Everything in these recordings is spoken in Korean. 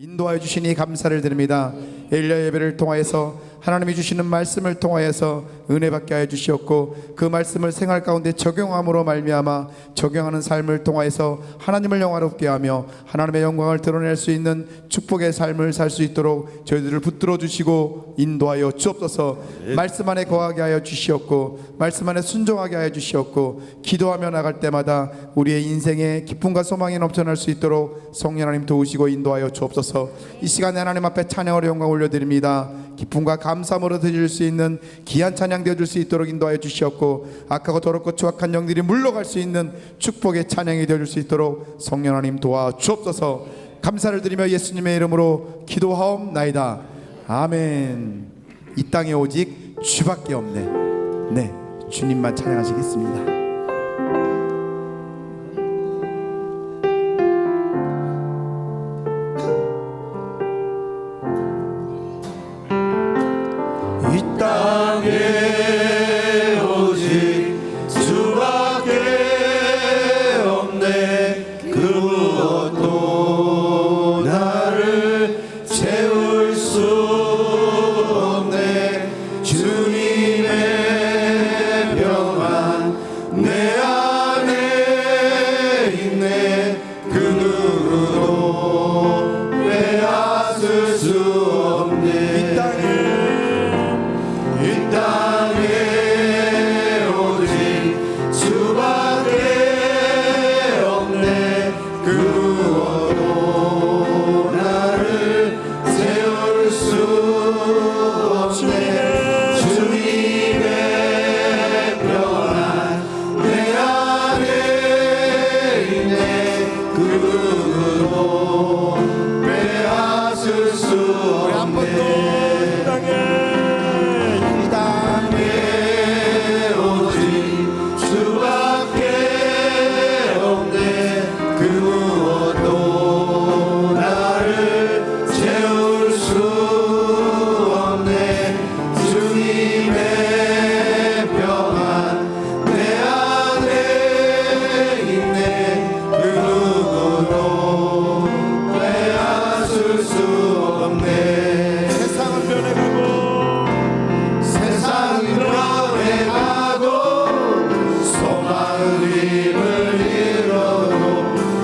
인도하여 주시니 감사를 드립니다. 엘리야 예배를 통하여서 하나님이 주시는 말씀을 통하여서 은혜 받게 하여 주시었고, 그 말씀을 생활 가운데 적용함으로 말미암아 적용하는 삶을 통하여서 하나님을 영화롭게 하며 하나님의 영광을 드러낼 수 있는 축복의 삶을 살 수 있도록 저희들을 붙들어 주시고 인도하여 주옵소서. 말씀 안에 거하게 하여 주시었고, 말씀 안에 순종하게 하여 주시었고, 기도하며 나갈 때마다 우리의 인생에 기쁨과 소망이 넘쳐날 수 있도록 성령 하나님 도우시고 인도하여 주옵소서. 이 시간에 하나님 앞에 찬양으로 영광 올려드립니다. 기쁨과 감사함으로 드릴 수 있는 귀한 찬양 되어줄 수 있도록 인도하여 주시었고, 악하고 더럽고 추악한 영들이 물러갈 수 있는 축복의 찬양이 되어줄 수 있도록 성령 하나님 도와 주옵소서. 감사를 드리며 예수님의 이름으로 기도하옵나이다. 아멘. 이 땅에 오직 주밖에 없네. 네, 주님만 찬양하시겠습니다. 이 땅에 오직 주밖에 없네. 그 무엇도 나를 채울 수 없네. 주님의 평안 내 안에 있네. 그 누구도 빼앗을 수 없네. 이 땅에 오직 주밖에 없네. 그 무엇도 나를 세울 수 없네. 주님의 평안 내 안에 있네. 그 누구도 빼앗을 수 없네. 그 무엇도 나를 채울 수 없네. 주님의 평안 내 안에 있네. 그 누구도 빼앗을 수 없네. 세상은 변해가고 소망은 힘을 잃어도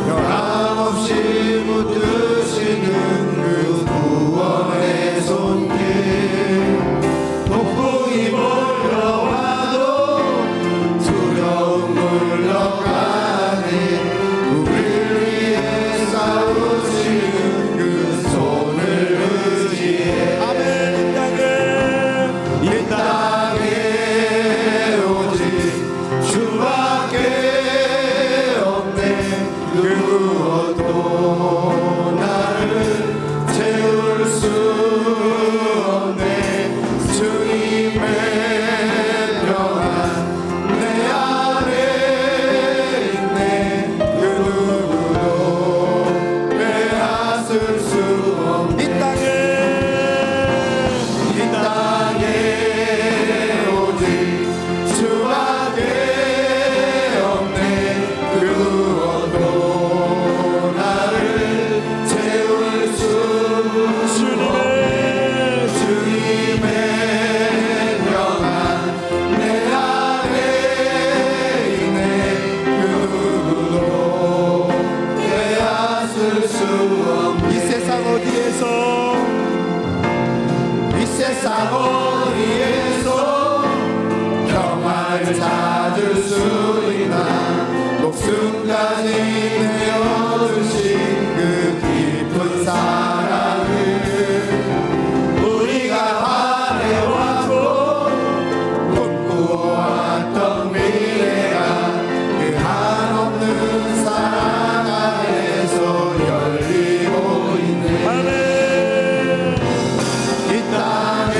변함없이 붙드시는 그 구원의 손길. 폭풍이 몰려와도 두려움 물러가네. 우리를 위해 싸우시는 그 손을 의지해. 아멘. 이 땅에 오직 주밖에 없네. 그 무엇도 나를 채울 수 없네. 주님의 평안 내 안에 있네. 그 누구도 빼앗을 수 없네. 이 땅에 오직 주밖에 없네. 그 무엇도 나를 채울 수 없네. 주님의 평안 내 안에 있네. 그 누구도 빼앗을 수 없네. 이 세상 어디에서 평화를 찾을 수 있나. 목숨까지 내어주신 그 깊은 사랑을 우리가 바래왔고 꿈꾸어왔던 미래가 그 한없는 사랑 안에서 열리고 있네. 이 땅에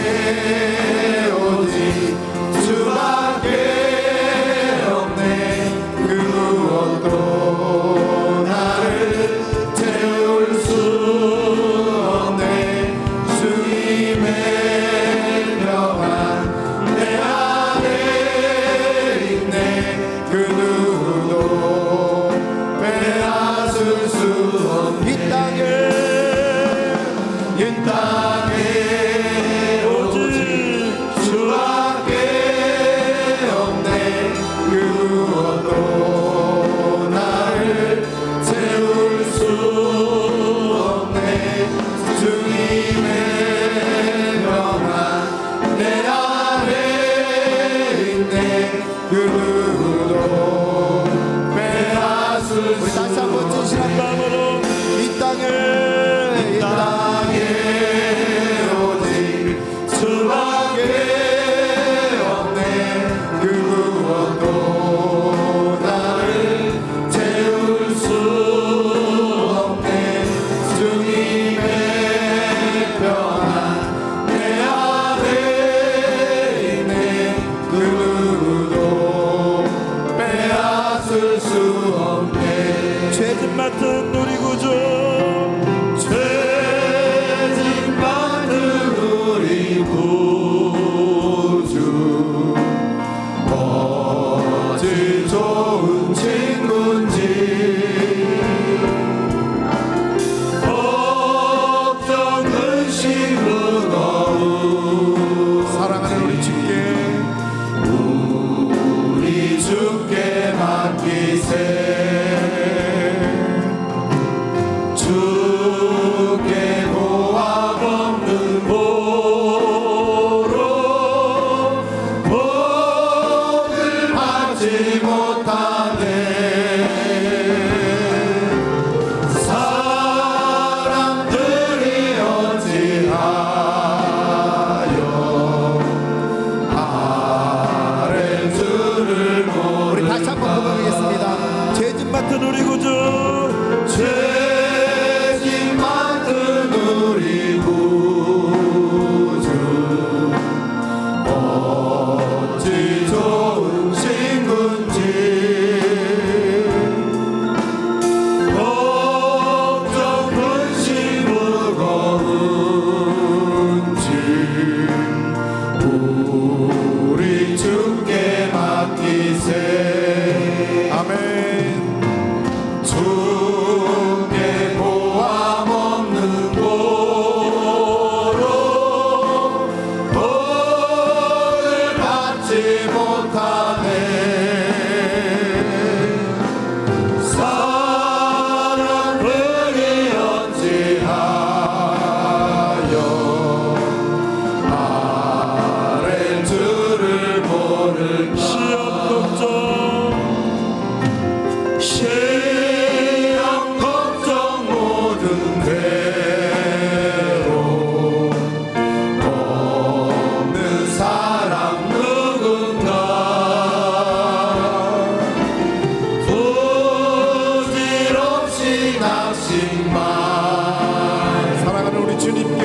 우리 주님께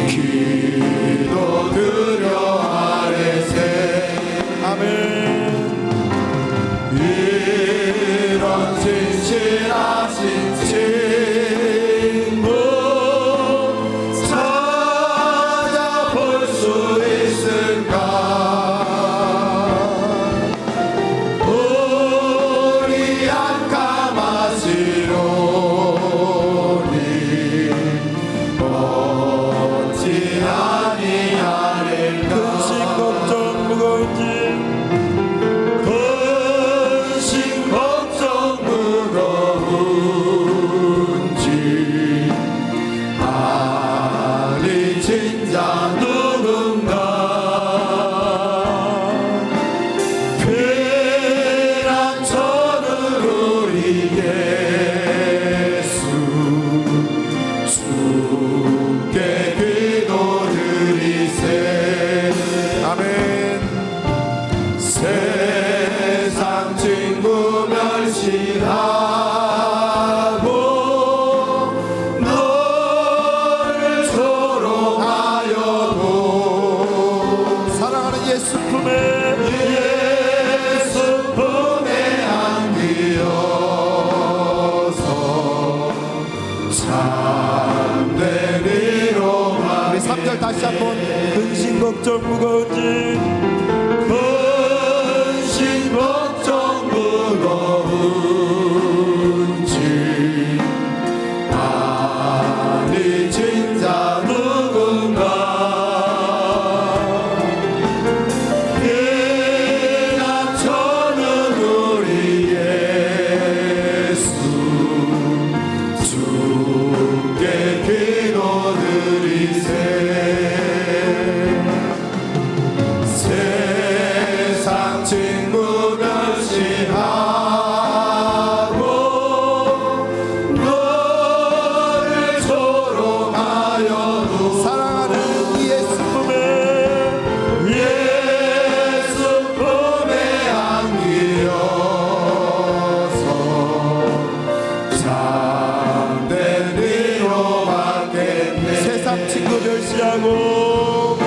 기도드려 아뢰세. 아멘. 이런 진실하신 친구 찾아볼 수 있을까? 우리 안감하시오니 어찌 아니하릴까? 근심 걱정 무거운 짐 근심 걱정 무거운 짐 아니 진짜 누군가 피난처는 우리 예수 주께 기도드리세. 아멘. 세상 친구 멸시하고 너를 조롱하여도 사랑하는 예수 품에 예수 품에 안기어서 참된 위로만. 우리 3절 다시 한번 근심 걱정 무거운 짐 근심 걱정 무거운 짐 아니 진짜 누군가 피난처는 우리 예수 주께 기도드리세. 세상 친구 멸시하고 너를 조롱하여도 사랑하는 예수 품에 예수 품에 안기어서 참된 위로 받겠네. 세상 친구 멸시하고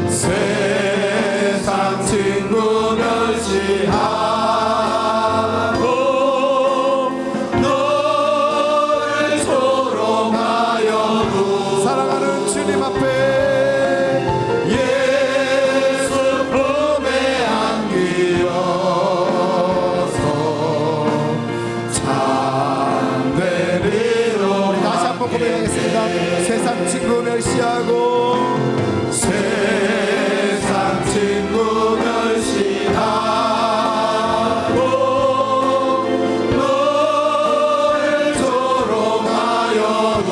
세상 친구 멸시하고 너를 조롱하여도 사랑하는 주님 앞에 예수 품에 안기어서 참된 위로. 다시 한번 고백하겠습니다. 세상 친구 멸시하고 세상 친구 멸시하고 너를 조롱하여도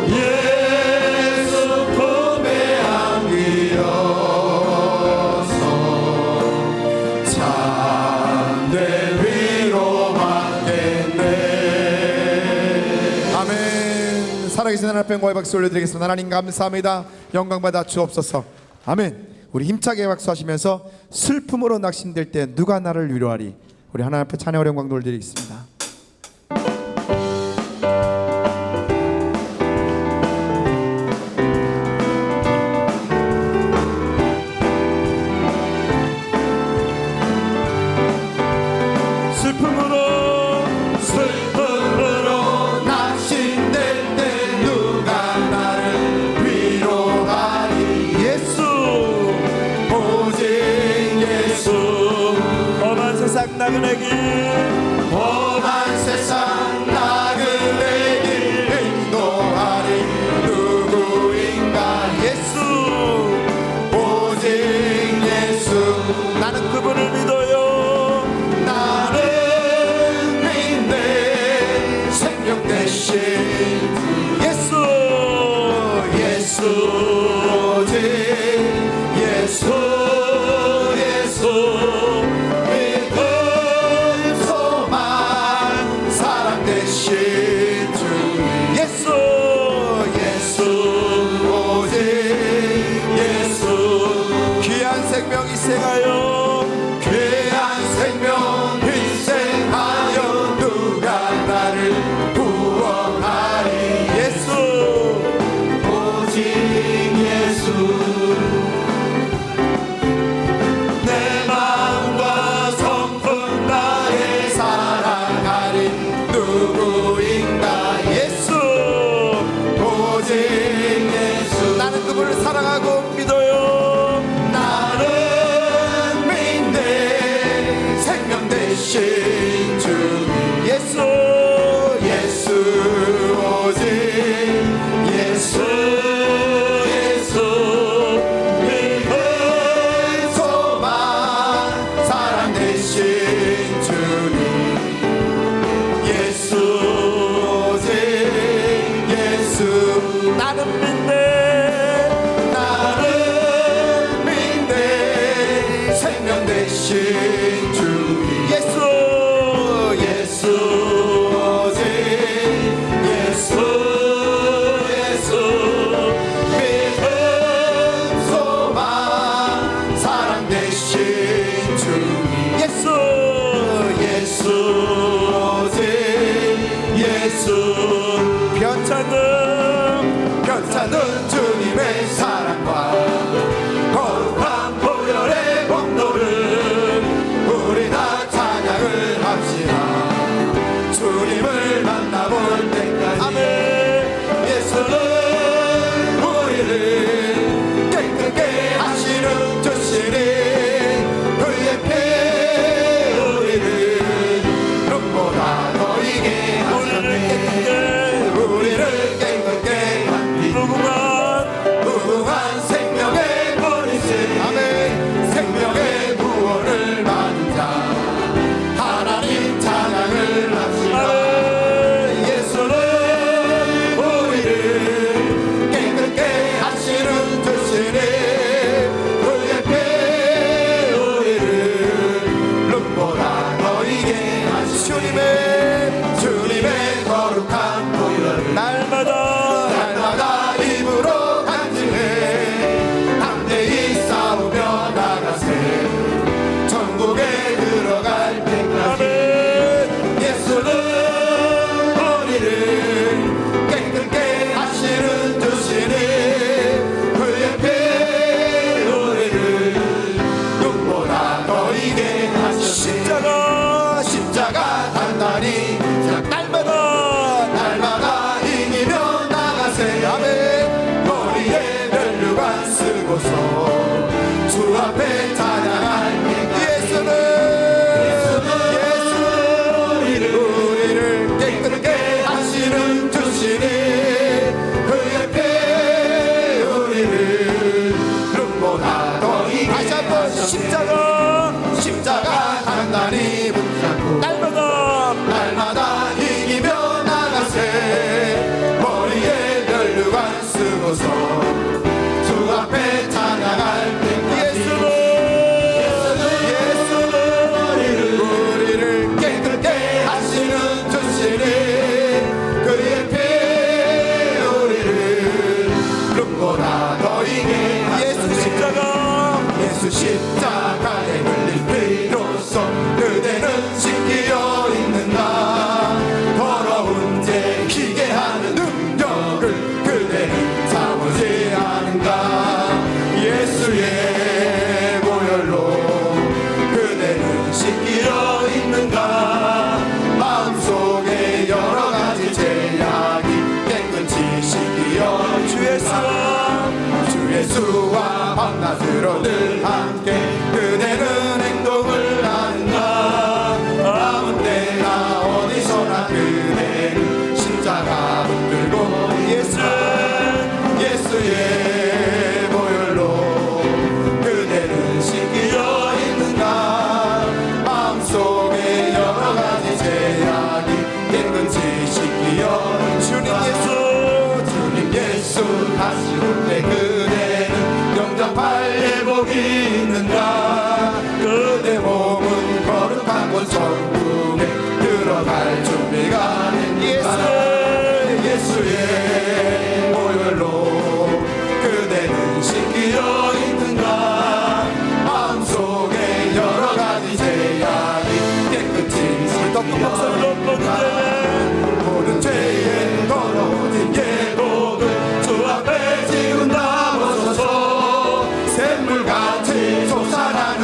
예수 품에 안기어서 참된 위로 받겠네. 아멘. 살아계신 하나님 앞에 영광의 박수 올려드리겠습니다. 하나님 감사합니다. 영광 받아 주옵소서. 아멘. 우리 힘차게 박수하시면서 슬픔으로 낙심될 때 누가 나를 위로하리. 우리 하나님 앞에 찬양의 영광 돌려드리겠습니다. 슬픔으로 낙심될 때 누가 나를 위로하리. 예수 오직 예수. 험한 세상 나그네길 험한 세상 나그네길 인도하리. 누구인가 예수 오직 예수. 나는 그분을 믿어요. 나는 믿네 생명 대신 예수 예수. 오직 예수 예수. 믿음 소망 사랑 대신 주 예수 예수. 오직 예수. 귀한 생명 희생하여 귀한 생명 희생하여 누가 나를 구원하리. 나는 믿네 나는 믿네 생명 대신 주 예수 예수 오직 예수 예수 믿음 소망 사랑 대신 주 예수 예수 오직 예수 편찮은 주님의 사랑과 거룩한 보혈의 공로를 우리 다 찬양을 합시다 주님을 만나볼 때까지 아멘 예수는 우리를 깨끗게 하시는 주시니 그의 피 우리를 눈보다 더 이게 하셨네 우리를 깨끗게 한 무궁한 생명의 보리신 아멘 생명의 구원을 받은 자 하나님 찬양을 합시다 예수는 우리를 깨끗게 하시는 주시니 그의 피 우리를 눈보다 더 이게 하시니 주님의 거룩한 보혈을 날마다 입으로 간증해 담대히 싸우며 나가세 천국에 들어갈 때까지 예수는 우리를 깨끗게 하시는 주시니 그의 피 우리를 눈보다 더 이게 하시니 십자가 단단히 날마다 이기며 나가세 아멘 머리에 면류관 쓰고서 주 앞에 찬양할 예수는 우리를 깨끗게 하시는 주시니 그의 피 우리를 눈보다 더 이기 다시 한번 십자가 단단히 붙잡고 날마다 이기며 나가세 머리에 면류관 쓰고서 주 앞에 찬양할 때까지 예수는 우리를 깨끗게 하시는 주시니 그의 피 우리를 눈보다 더 이게 예수 십자가에 흘린 피로써 그대는 지키어 있는가 더러운 죄 희게 하는 능력을 그대는 참으지 않은가 예수의 보혈로 그대는 씻기어 있는가 마음속에 여러가지 죄악이 깨끗이 씻기어 주 예수와 밤낮으로 늘 함께 그대는 행동을 하는가 아무 때나 어디서나 그대는 십자가 붙들고 예수의 보혈로 그대는 씻기어 있는가 마음속에 여러가지 죄악이 깨끗이 씻기어 주님 예수 다시 올 때 그대는 영접할 예복이 있는가 그대 몸은 거룩한 곳 천국에 들어갈 준비가 됐는가 예수의 보혈로 그대는 씻기어 있는가 마음속에 여러가지 죄악이 깨끗이 씻기어 모든 죄에 더러워진 예복을 주 앞에 지운 나머서서 샘물같이 솟아나는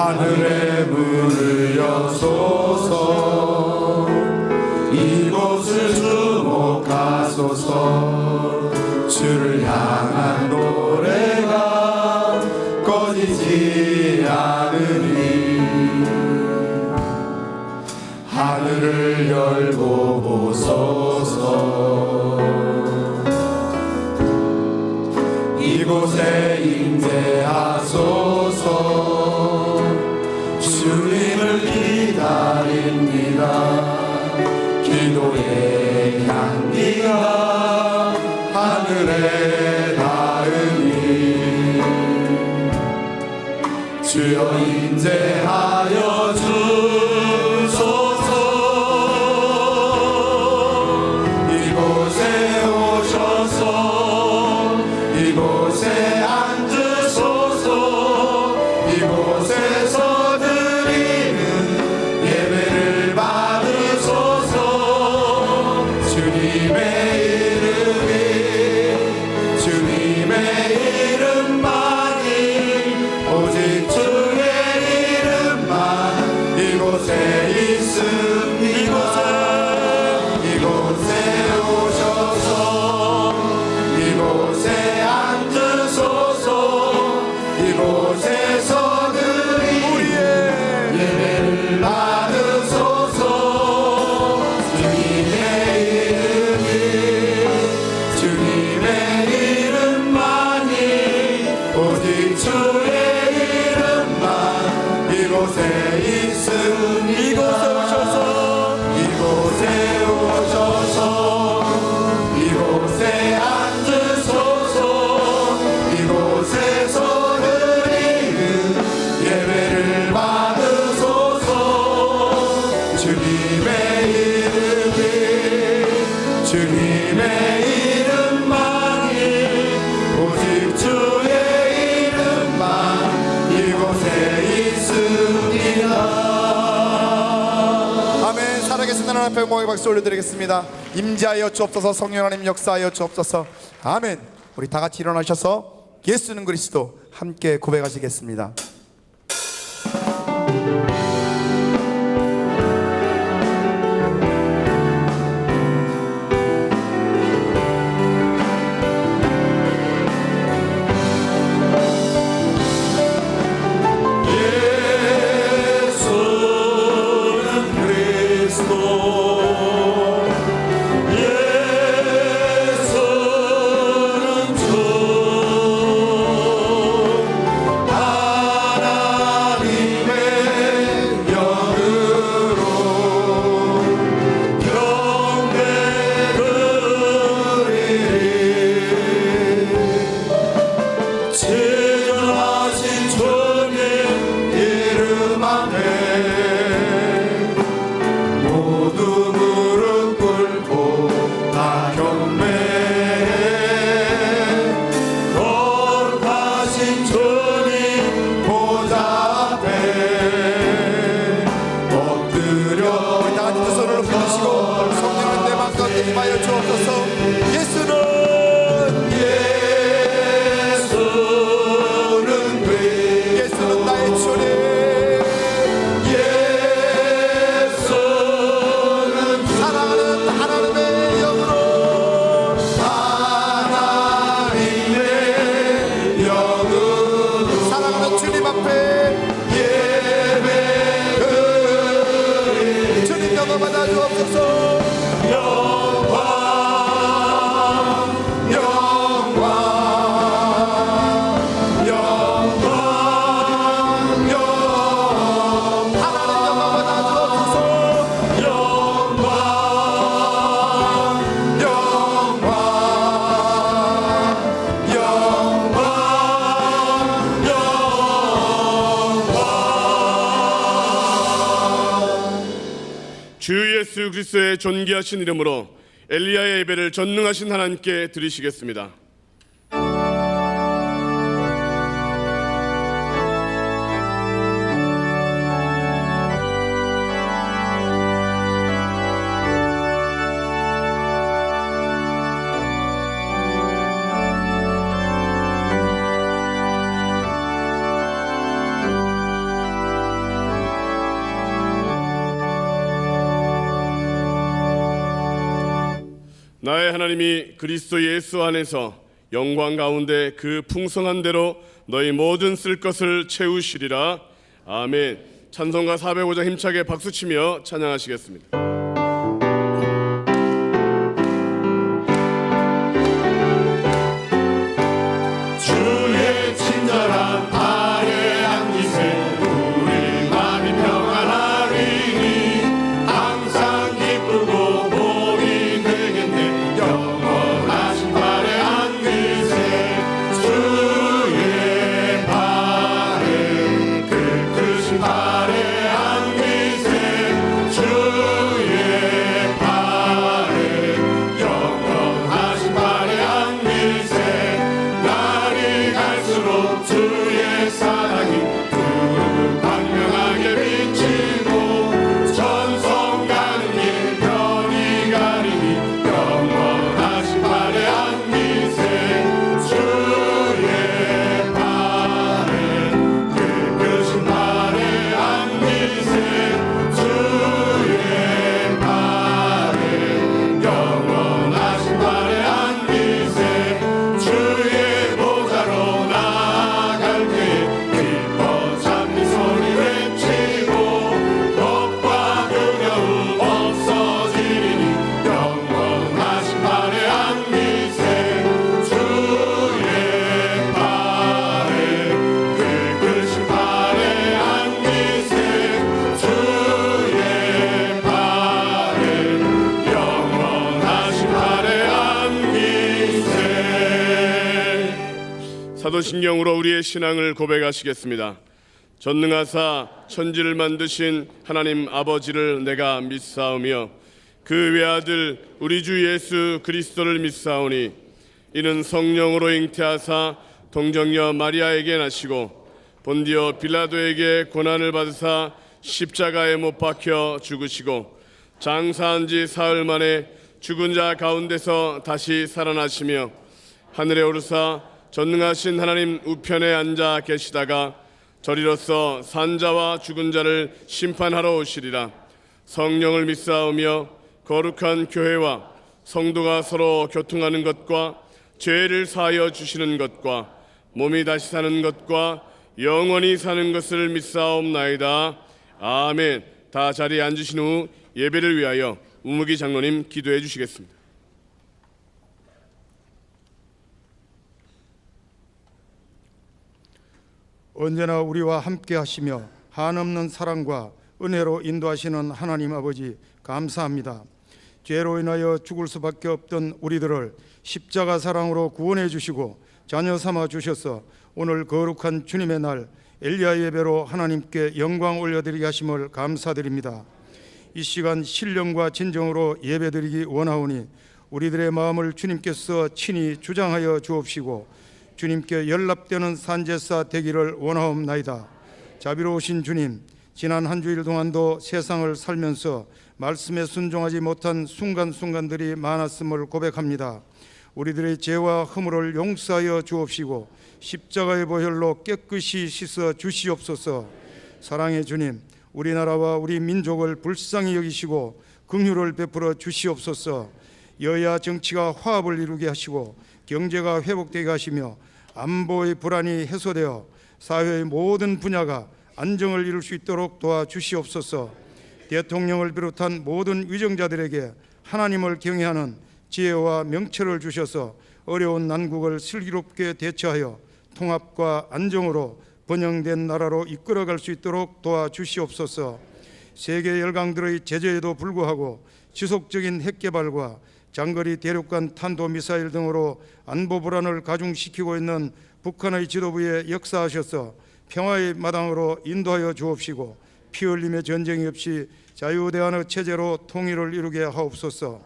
하늘의 문을 여소서 이곳을 주목하소서 주를 향한 노래가 꺼지지 않으니 하늘을 열고 보소서 이곳에 임재하소서 주님을 기다립니다 기도의 향기가 하늘에 닿으니 주여 임재하여 주소서 이곳에 오셔서 이곳에 앉으소서 이곳에서 드리는 예배를 받으소서 주님의 이름만이 오직 주의 이름만 이곳에 있습니다 이곳에 오셔서 이곳에 앉으소서 이곳에서 드리는 예배를 받으소서 주님의 이름만이 오직 주의 이름만 이곳에 있습니다 이곳에 오셔서 이곳에 앉으소서 이곳에서 드리는 예배를 받으소서 주님의 이름만이 오직 주의 이름만 이곳에 있습니다 아멘. 살아계신 하나님 앞에 영광의 박수 올려드리겠습니다. 임재하여 주옵소서 성령 하나님 역사하여 주옵소서 아멘. 우리 다 같이 일어나셔서 예수는 그리스도 함께 고백하시겠습니다. 주 예수 그리스도의 존귀하신 이름으로 엘리야의 예배를 전능하신 하나님께 드리시겠습니다. 나의 하나님이 그리스도 예수 안에서 영광 가운데 그 풍성한 대로 너희 모든 쓸 것을 채우시리라. 아멘. 찬송가 405장 힘차게 박수치며 찬양하시겠습니다. 주의 친절한 아래 안기세 우리 마음이 평안하리니 항상 기쁘고 복이 되겠네. 영원하신 발에 안기세 주의 발에 그 크신 발에 안기세 주의 발에 영원하신 발에 안기세. 날이 갈수록 주의 사랑이 두루 광명하게 비치고 전성 가는 길 편히 가리니 영원하신 발에 안기세 주의 발에 그 크신 발에 안기세 주의 발에 영원하신 발에 안기세. 주의 보좌로 나아갈 때에 기뻐 찬미 소리 외치고 겁과 두려움 없어지리니 영원하신 발에 안기세 주의 발에 그 크신 발에 안기세 주의 발에 영원하신 발에 안기세. 사도신경으로 우리의 신앙을 고백하시겠습니다. 전능하사 천지를 만드신 하나님 아버지를 내가 믿사오며 그 외아들 우리 주 예수 그리스도를 믿사오니 이는 성령으로 잉태하사 동정녀 마리아에게 나시고 본디오 빌라도에게 고난을 받으사 십자가에 못 박혀 죽으시고 장사한 지 사흘 만에 죽은 자 가운데서 다시 살아나시며 하늘에 오르사 전능하신 하나님 우편에 앉아 계시다가 저리로서 산자와 죽은 자를 심판하러 오시리라. 성령을 믿사오며 거룩한 교회와 성도가 서로 교통하는 것과 죄를 사하여 주시는 것과 몸이 다시 사는 것과 영원히 사는 것을 믿사옵나이다. 아멘. 다 자리에 앉으신 후 예배를 위하여 우무기 장로님 기도해 주시겠습니다. 언제나 우리와 함께 하시며 한없는 사랑과 은혜로 인도하시는 하나님 아버지 감사합니다. 죄로 인하여 죽을 수밖에 없던 우리들을 십자가 사랑으로 구원해 주시고 자녀 삼아 주셔서 오늘 거룩한 주님의 날 엘리야 예배로 하나님께 영광 올려드리게 하심을 감사드립니다. 이 시간 신령과 진정으로 예배드리기 원하오니 우리들의 마음을 주님께서 친히 주장하여 주옵시고 주님께 연락되는 산제사 되기를 원하옵나이다. 자비로우신 주님, 지난 한 주일 동안도 세상을 살면서 말씀에 순종하지 못한 순간순간들이 많았음을 고백합니다. 우리들의 죄와 허물을 용서하여 주옵시고 십자가의 보혈로 깨끗이 씻어 주시옵소서. 사랑의 주님, 우리나라와 우리 민족을 불쌍히 여기시고 긍휼을 베풀어 주시옵소서. 여야 정치가 화합을 이루게 하시고 경제가 회복되게 하시며 안보의 불안이 해소되어 사회의 모든 분야가 안정을 이룰 수 있도록 도와주시옵소서. 대통령을 비롯한 모든 위정자들에게 하나님을 경외하는 지혜와 명철을 주셔서 어려운 난국을 슬기롭게 대처하여 통합과 안정으로 번영된 나라로 이끌어갈 수 있도록 도와주시옵소서. 세계 열강들의 제재에도 불구하고 지속적인 핵개발과 장거리 대륙간 탄도미사일 등으로 안보 불안을 가중시키고 있는 북한의 지도부에 역사하셔서 평화의 마당으로 인도하여 주옵시고 피 흘림의 전쟁이 없이 자유대안의 체제로 통일을 이루게 하옵소서.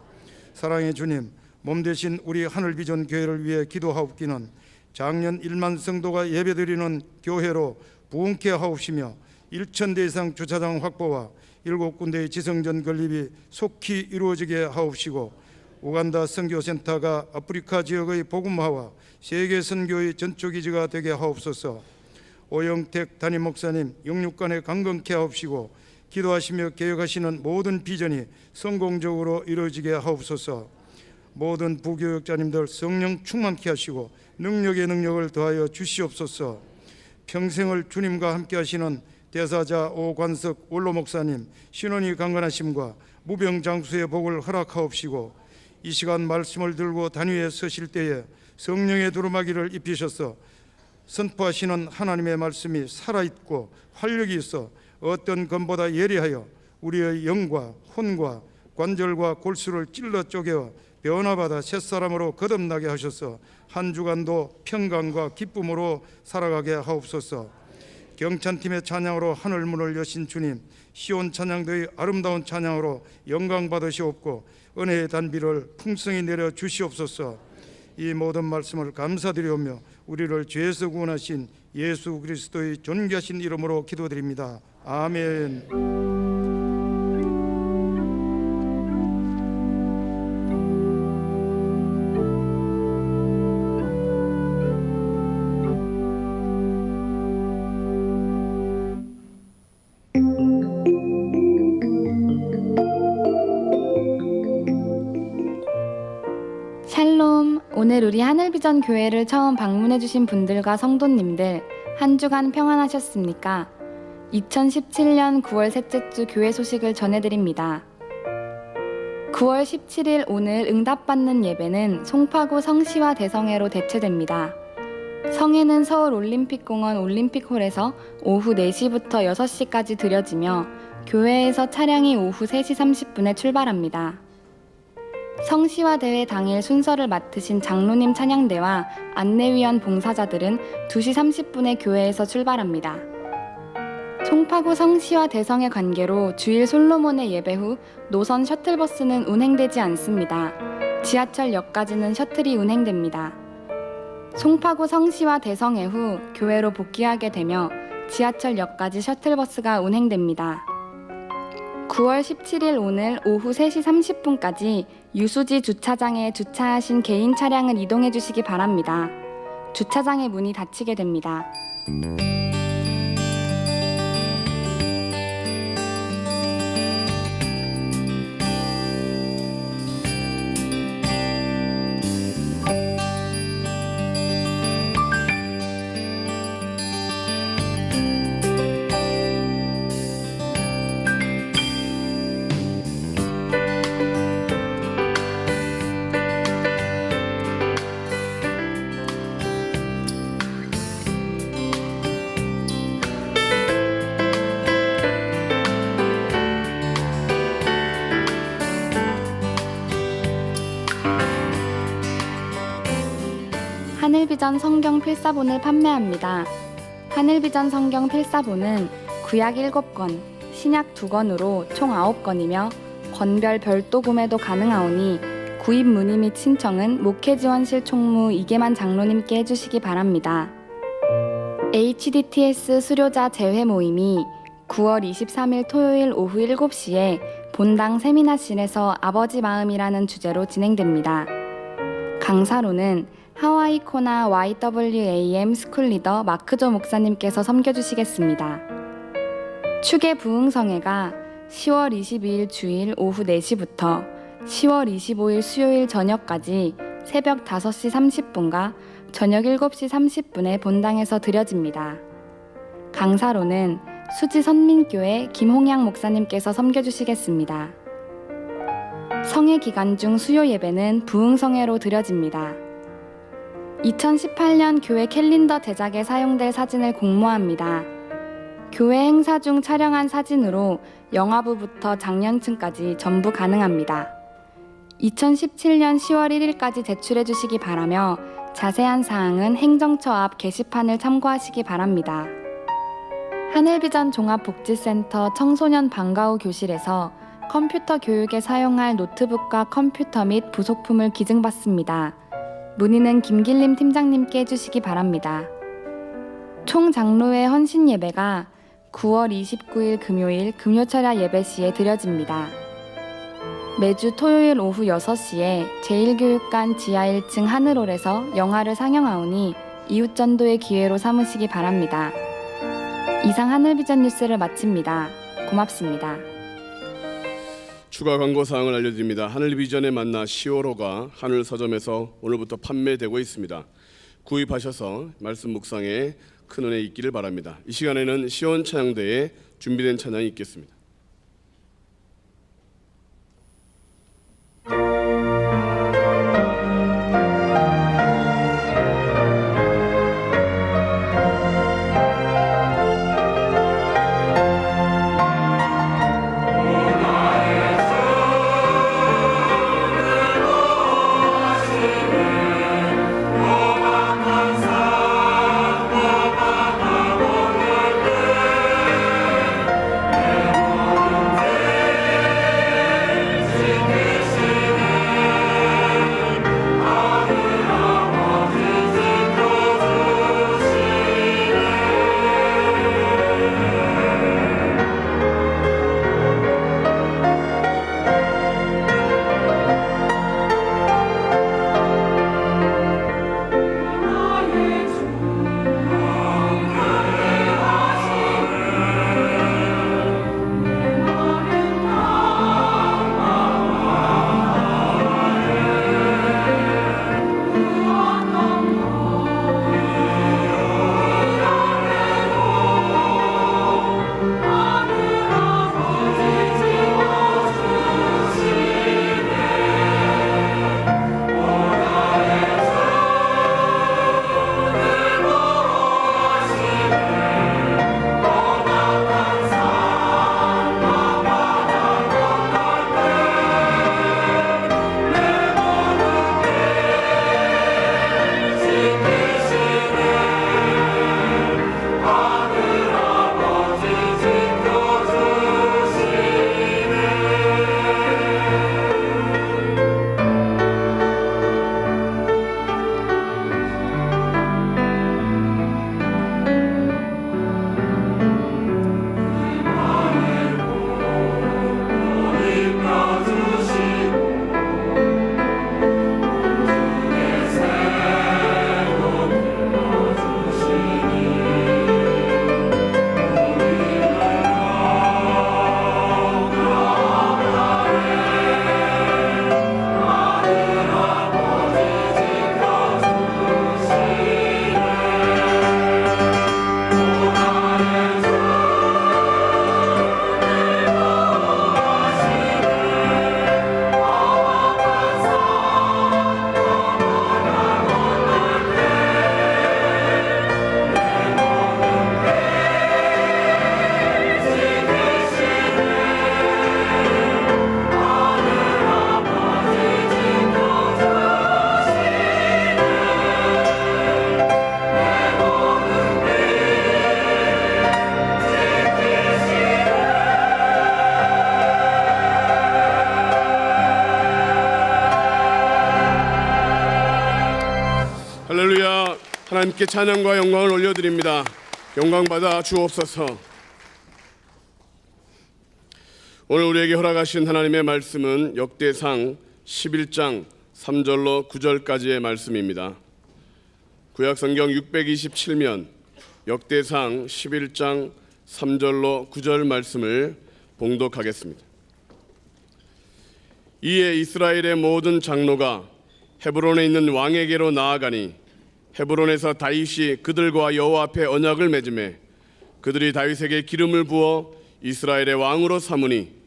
사랑의 주님, 몸 대신 우리 하늘비전 교회를 위해 기도하옵기는 작년 1만 성도가 예배드리는 교회로 부흥케 하옵시며 1,000대 이상 주차장 확보와 7군데의 지성전 건립이 속히 이루어지게 하옵시고 우간다 선교센터가 아프리카 지역의 복음화와 세계 선교의 전초기지가 되게 하옵소서. 오영택 담임 목사님 영육간에 강건케 하옵시고 기도하시며 계획하시는 모든 비전이 성공적으로 이루어지게 하옵소서. 모든 부교육자님들 성령 충만케 하시고 능력의 능력을 더하여 주시옵소서. 평생을 주님과 함께 하시는 대사자 오관석 원로 목사님 신원이 강건하심과 무병장수의 복을 허락하옵시고, 이 시간 말씀을 들고 단위에 서실 때에 성령의 두루마기를 입히셔서 선포하시는 하나님의 말씀이 살아있고 활력이 있어 어떤 검보다 예리하여 우리의 영과 혼과 관절과 골수를 찔러 쪼개어 변화받아 새사람으로 거듭나게 하셔서 한 주간도 평강과 기쁨으로 살아가게 하옵소서. 경찬팀의 찬양으로 하늘문을 여신 주님, 시온 찬양대의 아름다운 찬양으로 영광 받으시옵고 은혜의 단비를 풍성히 내려 주시옵소서. 이 모든 말씀을 감사드리오며 우리를 죄에서 구원하신 예수 그리스도의 존귀하신 이름으로 기도드립니다. 아멘. 샬롬. 오늘 우리 하늘비전 교회를 처음 방문해주신 분들과 성도님들 한 주간 평안하셨습니까? 2017년 9월 셋째 주 교회 소식을 전해드립니다. 9월 17일 오늘 응답받는 예배는 송파구 성시와 대성회로 대체됩니다. 성회는 서울 올림픽공원 올림픽홀에서 오후 4시부터 6시까지 드려지며 교회에서 차량이 오후 3시 30분에 출발합니다. 성시와 대회 당일 순서를 맡으신 장로님 찬양대와 안내위원 봉사자들은 2시 30분에 교회에서 출발합니다. 송파구 성시와 대성의 관계로 주일 솔로몬의 예배 후 노선 셔틀버스는 운행되지 않습니다. 지하철역까지는 셔틀이 운행됩니다. 송파구 성시와 대성회 후 교회로 복귀하게 되며 지하철역까지 셔틀버스가 운행됩니다. 9월 17일 오늘 오후 3시 30분까지 유수지 주차장에 주차하신 개인 차량을 이동해 주시기 바랍니다. 주차장의 문이 닫히게 됩니다. 하늘비전 성경 필사본을 판매합니다. 하늘비전 성경 필사본은 구약 7권, 신약 2권으로 총 9권이며 권별 별도 구매도 가능하오니 구입 문의 및 신청은 목회지원실 총무 이계만 장로님께 해주시기 바랍니다. HDTS 수료자 재회 모임이 9월 23일 토요일 오후 7시에 본당 세미나실에서 아버지 마음이라는 주제로 진행됩니다. 강사로는 하와이 코나 YWAM 스쿨리더 마크조 목사님께서 섬겨주시겠습니다. 축의 부흥성회가 10월 22일 주일 오후 4시부터 10월 25일 수요일 저녁까지 새벽 5시 30분과 저녁 7시 30분에 본당에서 드려집니다. 강사로는 수지선민교회 김홍양 목사님께서 섬겨주시겠습니다. 성회 기간 중 수요 예배는 부흥성회로 드려집니다. 2018년 교회 캘린더 제작에 사용될 사진을 공모합니다. 교회 행사 중 촬영한 사진으로 영화부부터 장년층까지 전부 가능합니다. 2017년 10월 1일까지 제출해 주시기 바라며 자세한 사항은 행정처 앞 게시판을 참고하시기 바랍니다. 하늘비전 종합복지센터 청소년 방과후 교실에서 컴퓨터 교육에 사용할 노트북과 컴퓨터 및 부속품을 기증받습니다. 문의는 김길림 팀장님께 해주시기 바랍니다. 총 장로회 헌신 예배가 9월 29일 금요일 금요철야 예배 시에 드려집니다. 매주 토요일 오후 6시에 제1교육관 지하 1층 하늘홀에서 영화를 상영하오니 이웃전도의 기회로 삼으시기 바랍니다. 이상 하늘비전 뉴스를 마칩니다. 고맙습니다. 추가 광고 사항을 알려드립니다. 하늘비전의 만나 10월호가 하늘 서점에서 오늘부터 판매되고 있습니다. 구입하셔서 말씀 묵상에 큰 은혜 있기를 바랍니다. 이 시간에는 시온 찬양대에 준비된 찬양이 있겠습니다. 할렐루야. 하나님께 찬양과 영광을 올려드립니다. 영광받아 주옵소서. 오늘 우리에게 허락하신 하나님의 말씀은 역대상 11장 3절로 9절까지의 말씀입니다. 구약성경 627면 역대상 11장 3절로 9절 말씀을 봉독하겠습니다. 이에 이스라엘의 모든 장로가 헤브론에 있는 왕에게로 나아가니 헤브론에서 다윗이 그들과 여호와 앞에 언약을 맺음에 그들이 다윗에게 기름을 부어 이스라엘의 왕으로 삼으니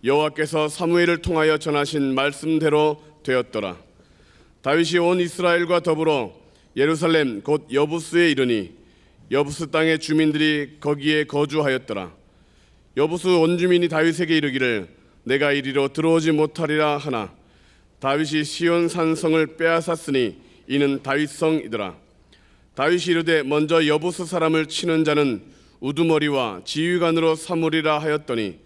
여호와께서 사무엘을 통하여 전하신 말씀대로 되었더라. 다윗이 온 이스라엘과 더불어 예루살렘 곧 여부스에 이르니 여부스 땅의 주민들이 거기에 거주하였더라. 여부스 원주민이 다윗에게 이르기를 내가 이리로 들어오지 못하리라 하나 다윗이 시온 산성을 빼앗았으니 이는 다윗성이더라. 다윗이 이르되 먼저 여부스 사람을 치는 자는 우두머리와 지휘관으로 삼으리라 하였더니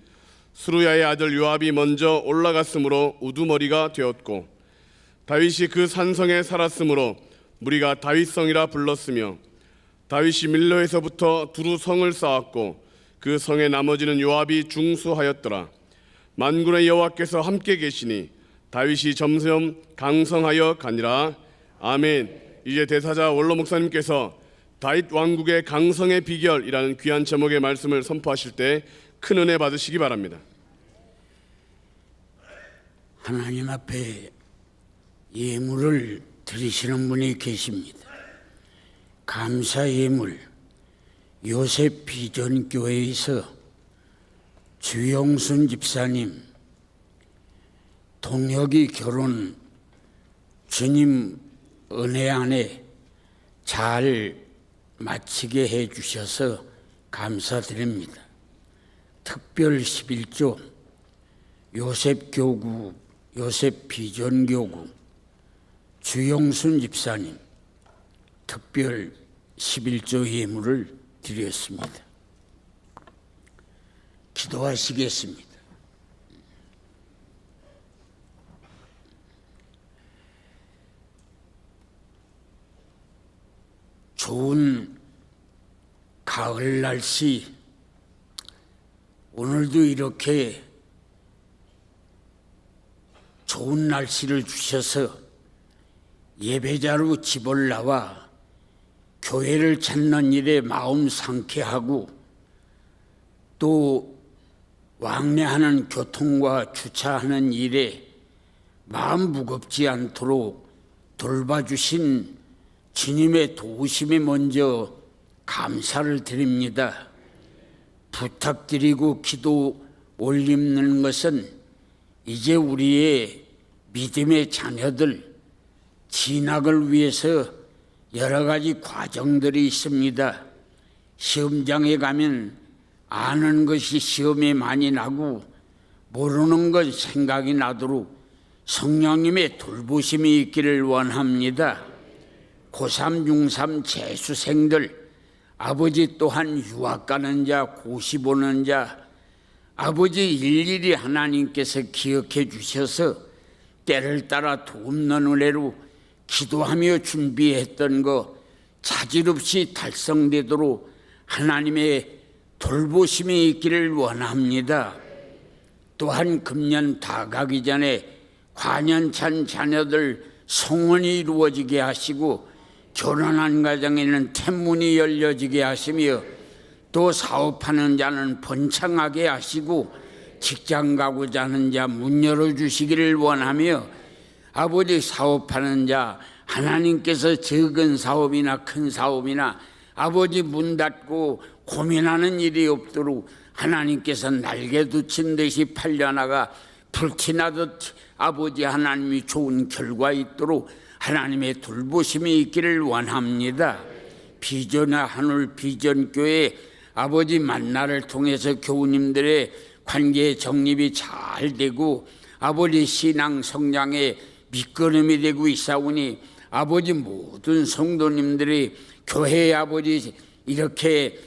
수루야의 아들 요압이 먼저 올라갔으므로 우두머리가 되었고 다윗이 그 산성에 살았으므로 무리가 다윗성이라 불렀으며 다윗이 밀로에서부터 두루 성을 쌓았고 그 성의 나머지는 요압이 중수하였더라. 만군의 여호와께서 함께 계시니 다윗이 점점 강성하여 가니라. 아멘. 이제 대사자 원로 목사님께서 다윗 왕국의 강성의 비결이라는 귀한 제목의 말씀을 선포하실 때 큰 은혜 받으시기 바랍니다. 하나님 앞에 예물을 드리시는 분이 계십니다. 감사 예물, 요셉 비전교회에서 주영순 집사님 동혁이 결혼 주님 은혜 안에 잘 마치게 해 주셔서 감사드립니다. 특별 11조 요셉 교구, 요셉 비전교구 주영순 집사님 특별 11조 예물을 드렸습니다. 기도하시겠습니다. 좋은 가을 날씨, 오늘도 이렇게 좋은 날씨를 주셔서 예배자로 집을 나와 교회를 찾는 일에 마음 상쾌하고 또 왕래하는 교통과 주차하는 일에 마음 무겁지 않도록 돌봐주신 주님의 도우심에 먼저 감사를 드립니다. 부탁드리고 기도 올리는 것은 이제 우리의 믿음의 자녀들 진학을 위해서 여러 가지 과정들이 있습니다. 시험장에 가면 아는 것이 시험에 많이 나고 모르는 것 생각이 나도록 성령님의 돌보심이 있기를 원합니다. 고3, 중3 재수생들, 아버지 또한 유학 가는 자, 고시 보는 자, 아버지 일일이 하나님께서 기억해 주셔서 때를 따라 돕는 은혜로 기도하며 준비했던 거 차질 없이 달성되도록 하나님의 돌보심이 있기를 원합니다. 또한 금년 다 가기 전에 관연찬 자녀들 성혼이 이루어지게 하시고 결혼한 가정에는天문이 열려지게 하시며 또 사업하는 자는 번창하게 하시고 직장 가고자 하는 자 문 열어주시기를 원하며 아버지 사업하는 자 하나님께서 적은 사업이나 큰 사업이나 아버지 문 닫고 고민하는 일이 없도록 하나님께서 날개 돋친 듯이 팔려나가 불티나듯 아버지 하나님이 좋은 결과 있도록 하나님의 돌보심이 있기를 원합니다. 비전의 하늘 비전교회 아버지 만나를 통해서 교우님들의 관계 정립이 잘 되고 아버지 신앙 성장에 밑거름이 되고 있사오니 아버지 모든 성도님들이 교회 아버지 이렇게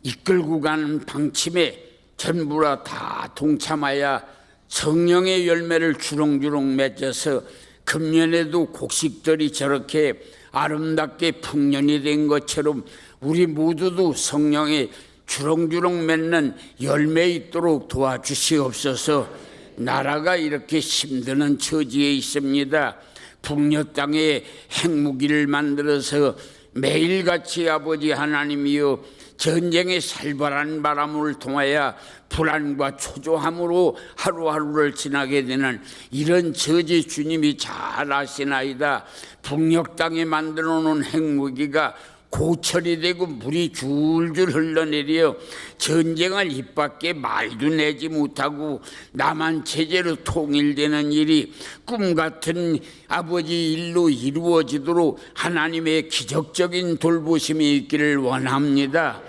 이끌고 가는 방침에 전부라 다 동참하여 성령의 열매를 주렁주렁 맺어서 금년에도 곡식들이 저렇게 아름답게 풍년이 된 것처럼 우리 모두도 성령의 주렁주렁 맺는 열매 있도록 도와주시옵소서. 나라가 이렇게 힘드는 처지에 있습니다. 북녘 땅에 핵무기를 만들어서 매일같이 아버지 하나님이여 전쟁의 살벌한 바람을 통하여 불안과 초조함으로 하루하루를 지나게 되는 이런 처지 주님이 잘 아시나이다. 북녘 땅에 만들어 놓은 핵무기가 고철이 되고 물이 줄줄 흘러내려 전쟁을 입 밖에 말도 내지 못하고 남한 체제로 통일되는 일이 꿈같은 아버지 일로 이루어지도록 하나님의 기적적인 돌보심이 있기를 원합니다.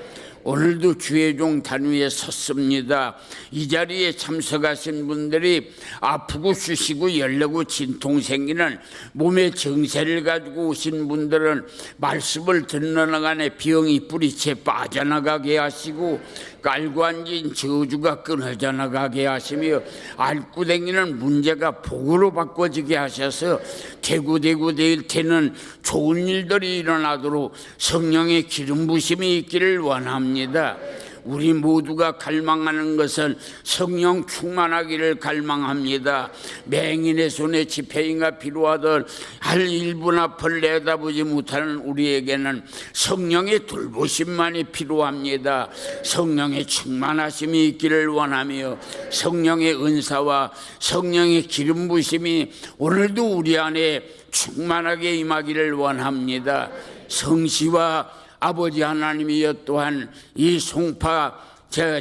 오늘도 주의 종 단위에 섰습니다. 이 자리에 참석하신 분들이 아프고 쑤시고 열려고 진통 생기는 몸의 정세를 가지고 오신 분들은 말씀을 듣는 간에 병이 뿌리채 빠져나가게 하시고 깔고 앉은 저주가 끊어져 나가게 하시며 앓고 다니는 문제가 복으로 바꿔지게 하셔서 대구대구 될 때는 좋은 일들이 일어나도록 성령의 기름 부심이 있기를 원합니다. 우리 모두가 갈망하는 것은 성령 충만하기를 갈망합니다. 맹인의 손에 지폐인가 필요하던 할 일부나 벌 내다보지 못하는 우리에게는 성령의 돌보심만이 필요합니다. 성령의 충만하심이 있기를 원하며 성령의 은사와 성령의 기름 부심이 오늘도 우리 안에 충만하게 임하기를 원합니다. 성시와 아버지 하나님이여 또한 이 송파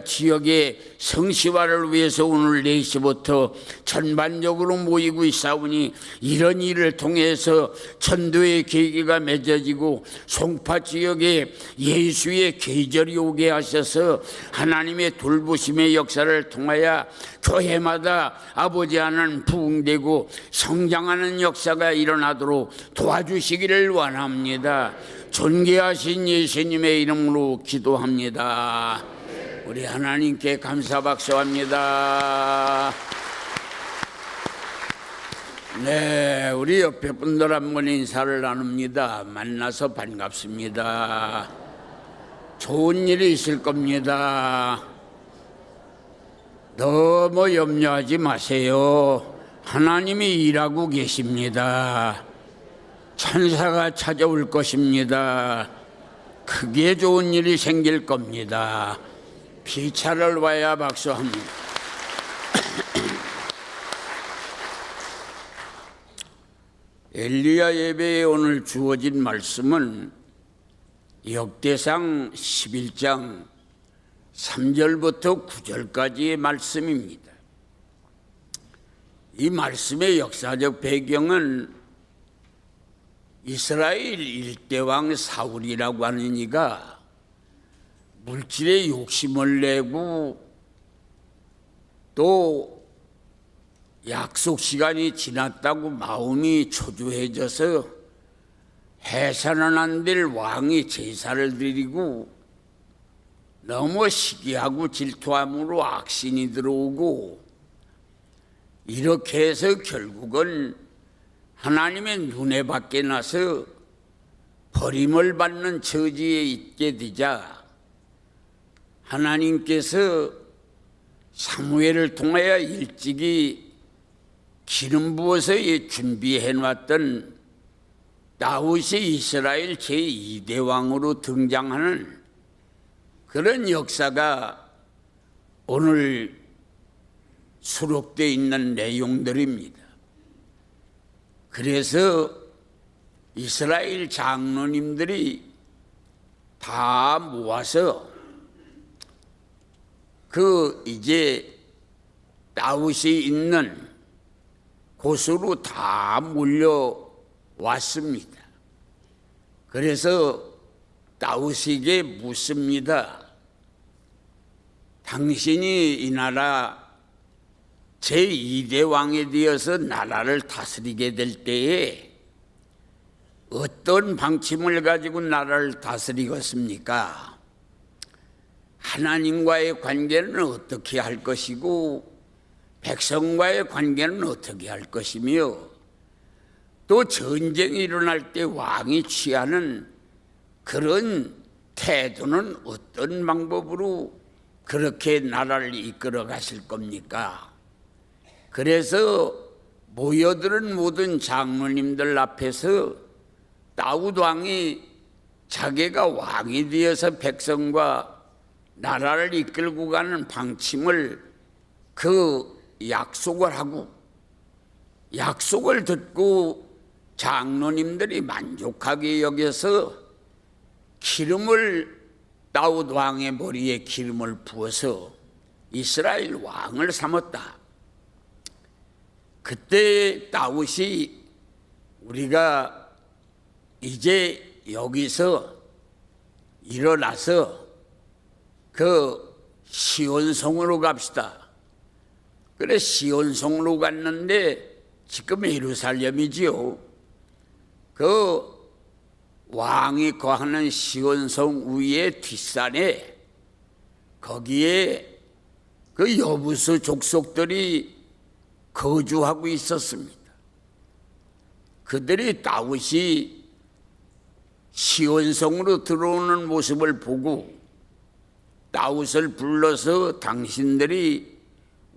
지역의 성시화를 위해서 오늘 4시부터 전반적으로 모이고 있사오니 이런 일을 통해서 전도의 계기가 맺어지고 송파 지역에 예수의 계절이 오게 하셔서 하나님의 돌보심의 역사를 통하여 교회마다 아버지 하나님 부흥되고 성장하는 역사가 일어나도록 도와주시기를 원합니다. 존귀하신 예수님의 이름으로 기도합니다. 우리 하나님께 감사 박수합니다. 네, 우리 옆에 분들 한번 인사를 나눕니다. 만나서 반갑습니다. 좋은 일이 있을 겁니다. 너무 염려하지 마세요. 하나님이 일하고 계십니다. 천사가 찾아올 것입니다. 크게 좋은 일이 생길 겁니다. 피차를 봐야 박수합니다. 엘리야 예배에 오늘 주어진 말씀은 역대상 11장 3절부터 9절까지의 말씀입니다. 이 말씀의 역사적 배경은 이스라엘 일대왕 사울이라고 하는 이가 물질에 욕심을 내고 또 약속 시간이 지났다고 마음이 초조해져서 해서는 안 될 왕이 제사를 드리고 너무 시기하고 질투함으로 악신이 들어오고 이렇게 해서 결국은 하나님의 눈에 밖에 나서 버림을 받는 처지에 있게 되자 하나님께서 사무엘을 통하여 일찍이 기름 부어서 준비해 놨던 다윗이 이스라엘 제2대 왕으로 등장하는 그런 역사가 오늘 수록되어 있는 내용들입니다. 그래서 이스라엘 장로님들이 다 모아서 이제 다윗이 있는 곳으로 다 몰려왔습니다. 그래서 다윗에게 묻습니다. 당신이 이 나라 제2대 왕에 되어서 나라를 다스리게 될 때에 어떤 방침을 가지고 나라를 다스리겠습니까? 하나님과의 관계는 어떻게 할 것이고 백성과의 관계는 어떻게 할 것이며 또 전쟁이 일어날 때 왕이 취하는 그런 태도는 어떤 방법으로 그렇게 나라를 이끌어 가실 겁니까? 그래서 모여들은 모든 장로님들 앞에서 다윗 왕이 자기가 왕이 되어서 백성과 나라를 이끌고 가는 방침을 약속을 하고 약속을 듣고 장로님들이 만족하게 여겨서 기름을 다윗 왕의 머리에 기름을 부어서 이스라엘 왕을 삼았다. 그때 다윗이 우리가 이제 여기서 일어나서 시온성으로 갑시다. 그래 시온성으로 갔는데 지금 예루살렘이지요. 왕이 거하는 시온성 위에 뒷산에 거기에 여부수 족속들이 거주하고 있었습니다. 그들이 다윗이 시온성으로 들어오는 모습을 보고 다윗을 불러서 당신들이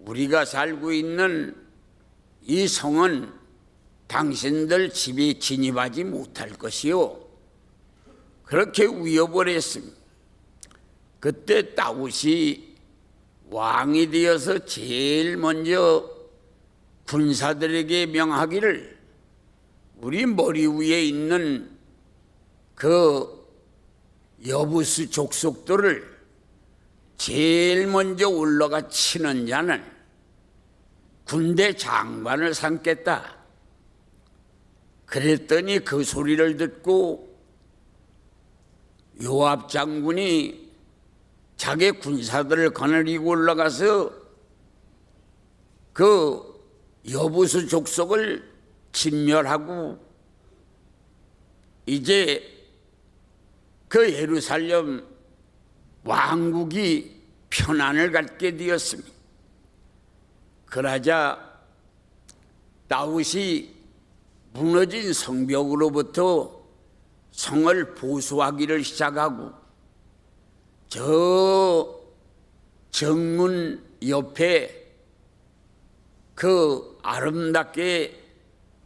우리가 살고 있는 이 성은 당신들 집에 진입하지 못할 것이요, 그렇게 위협을 했습니다. 그때 다윗이 왕이 되어서 제일 먼저 군사들에게 명하기를, 우리 머리 위에 있는 그 여부수 족속들을 제일 먼저 올라가 치는 자는 군대 장관을 삼겠다. 그랬더니 그 소리를 듣고 요압 장군이 자기 군사들을 거느리고 올라가서 그 여부수 족속을 진멸하고 이제 그 예루살렘 왕국이 편안을 갖게 되었습니다. 그러자 다윗이 무너진 성벽으로부터 성을 보수하기를 시작하고, 저 정문 옆에 그 아름답게